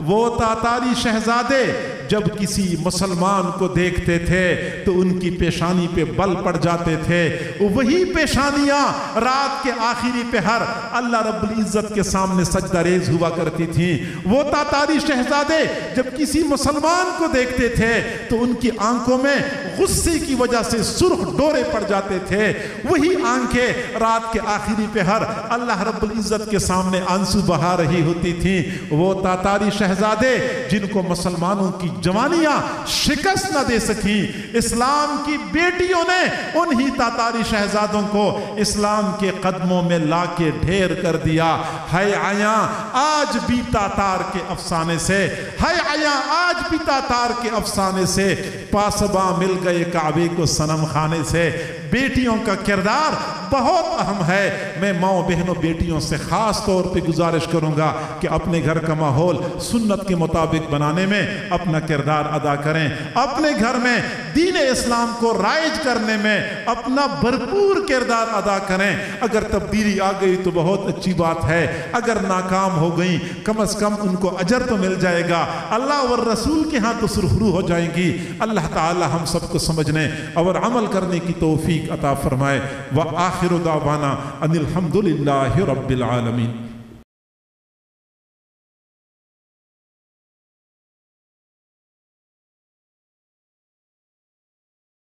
وہ تاتاری شہزادے جب کسی مسلمان کو دیکھتے تھے تو ان کی پیشانی پہ بل پڑ جاتے تھے، وہی پیشانیاں رات کے آخری پہر اللہ رب العزت کے سامنے سجدہ ریز ہوا کرتی تھیں۔ وہ تاتاری شہزادے جب کسی مسلمان کو دیکھتے تھے تو ان کی آنکھوں میں غصے کی وجہ سے سرخ ڈورے پڑ جاتے تھے، وہی آنکھیں رات کے آخری پہر اللہ رب العزت کے سامنے آنسو بہا رہی ہوتی تھیں۔ وہ تاتاری شہزادے جن کو مسلمانوں کی جوانیاں شکست نہ دے سکی، اسلام کی بیٹیوں نے انہی تاتاری شہزادوں کو اسلام کے قدموں میں لا کے ڈھیر کر دیا۔ ہے عیاں آج بھی تاتار کے افسانے سے، ہے عیاں آج بھی تاتار کے افسانے سے، پاسباں مل گئے کعبے کو صنم خانے سے۔ بیٹیوں کا کردار بہت اہم ہے۔ میں ماؤں بہنوں بیٹیوں سے خاص طور پہ گزارش کروں گا کہ اپنے گھر کا ماحول سنت کے مطابق بنانے میں اپنا کردار ادا کریں، اپنے گھر میں دین اسلام کو رائج کرنے میں اپنا بھرپور کردار ادا کریں۔ اگر اگر تبدیلی آ گئی تو بہت اچھی بات ہے، اگر ناکام ہو گئیں کم از کم ان کو اجر تو مل جائے گا، اللہ اور رسول کے ہاں تو سرخرو ہو جائیں گی۔ اللہ تعالی ہم سب کو سمجھنے اور عمل کرنے کی توفیق عطا فرمائے۔ وآخر دعوانا ان الحمد للہ رب العالمین۔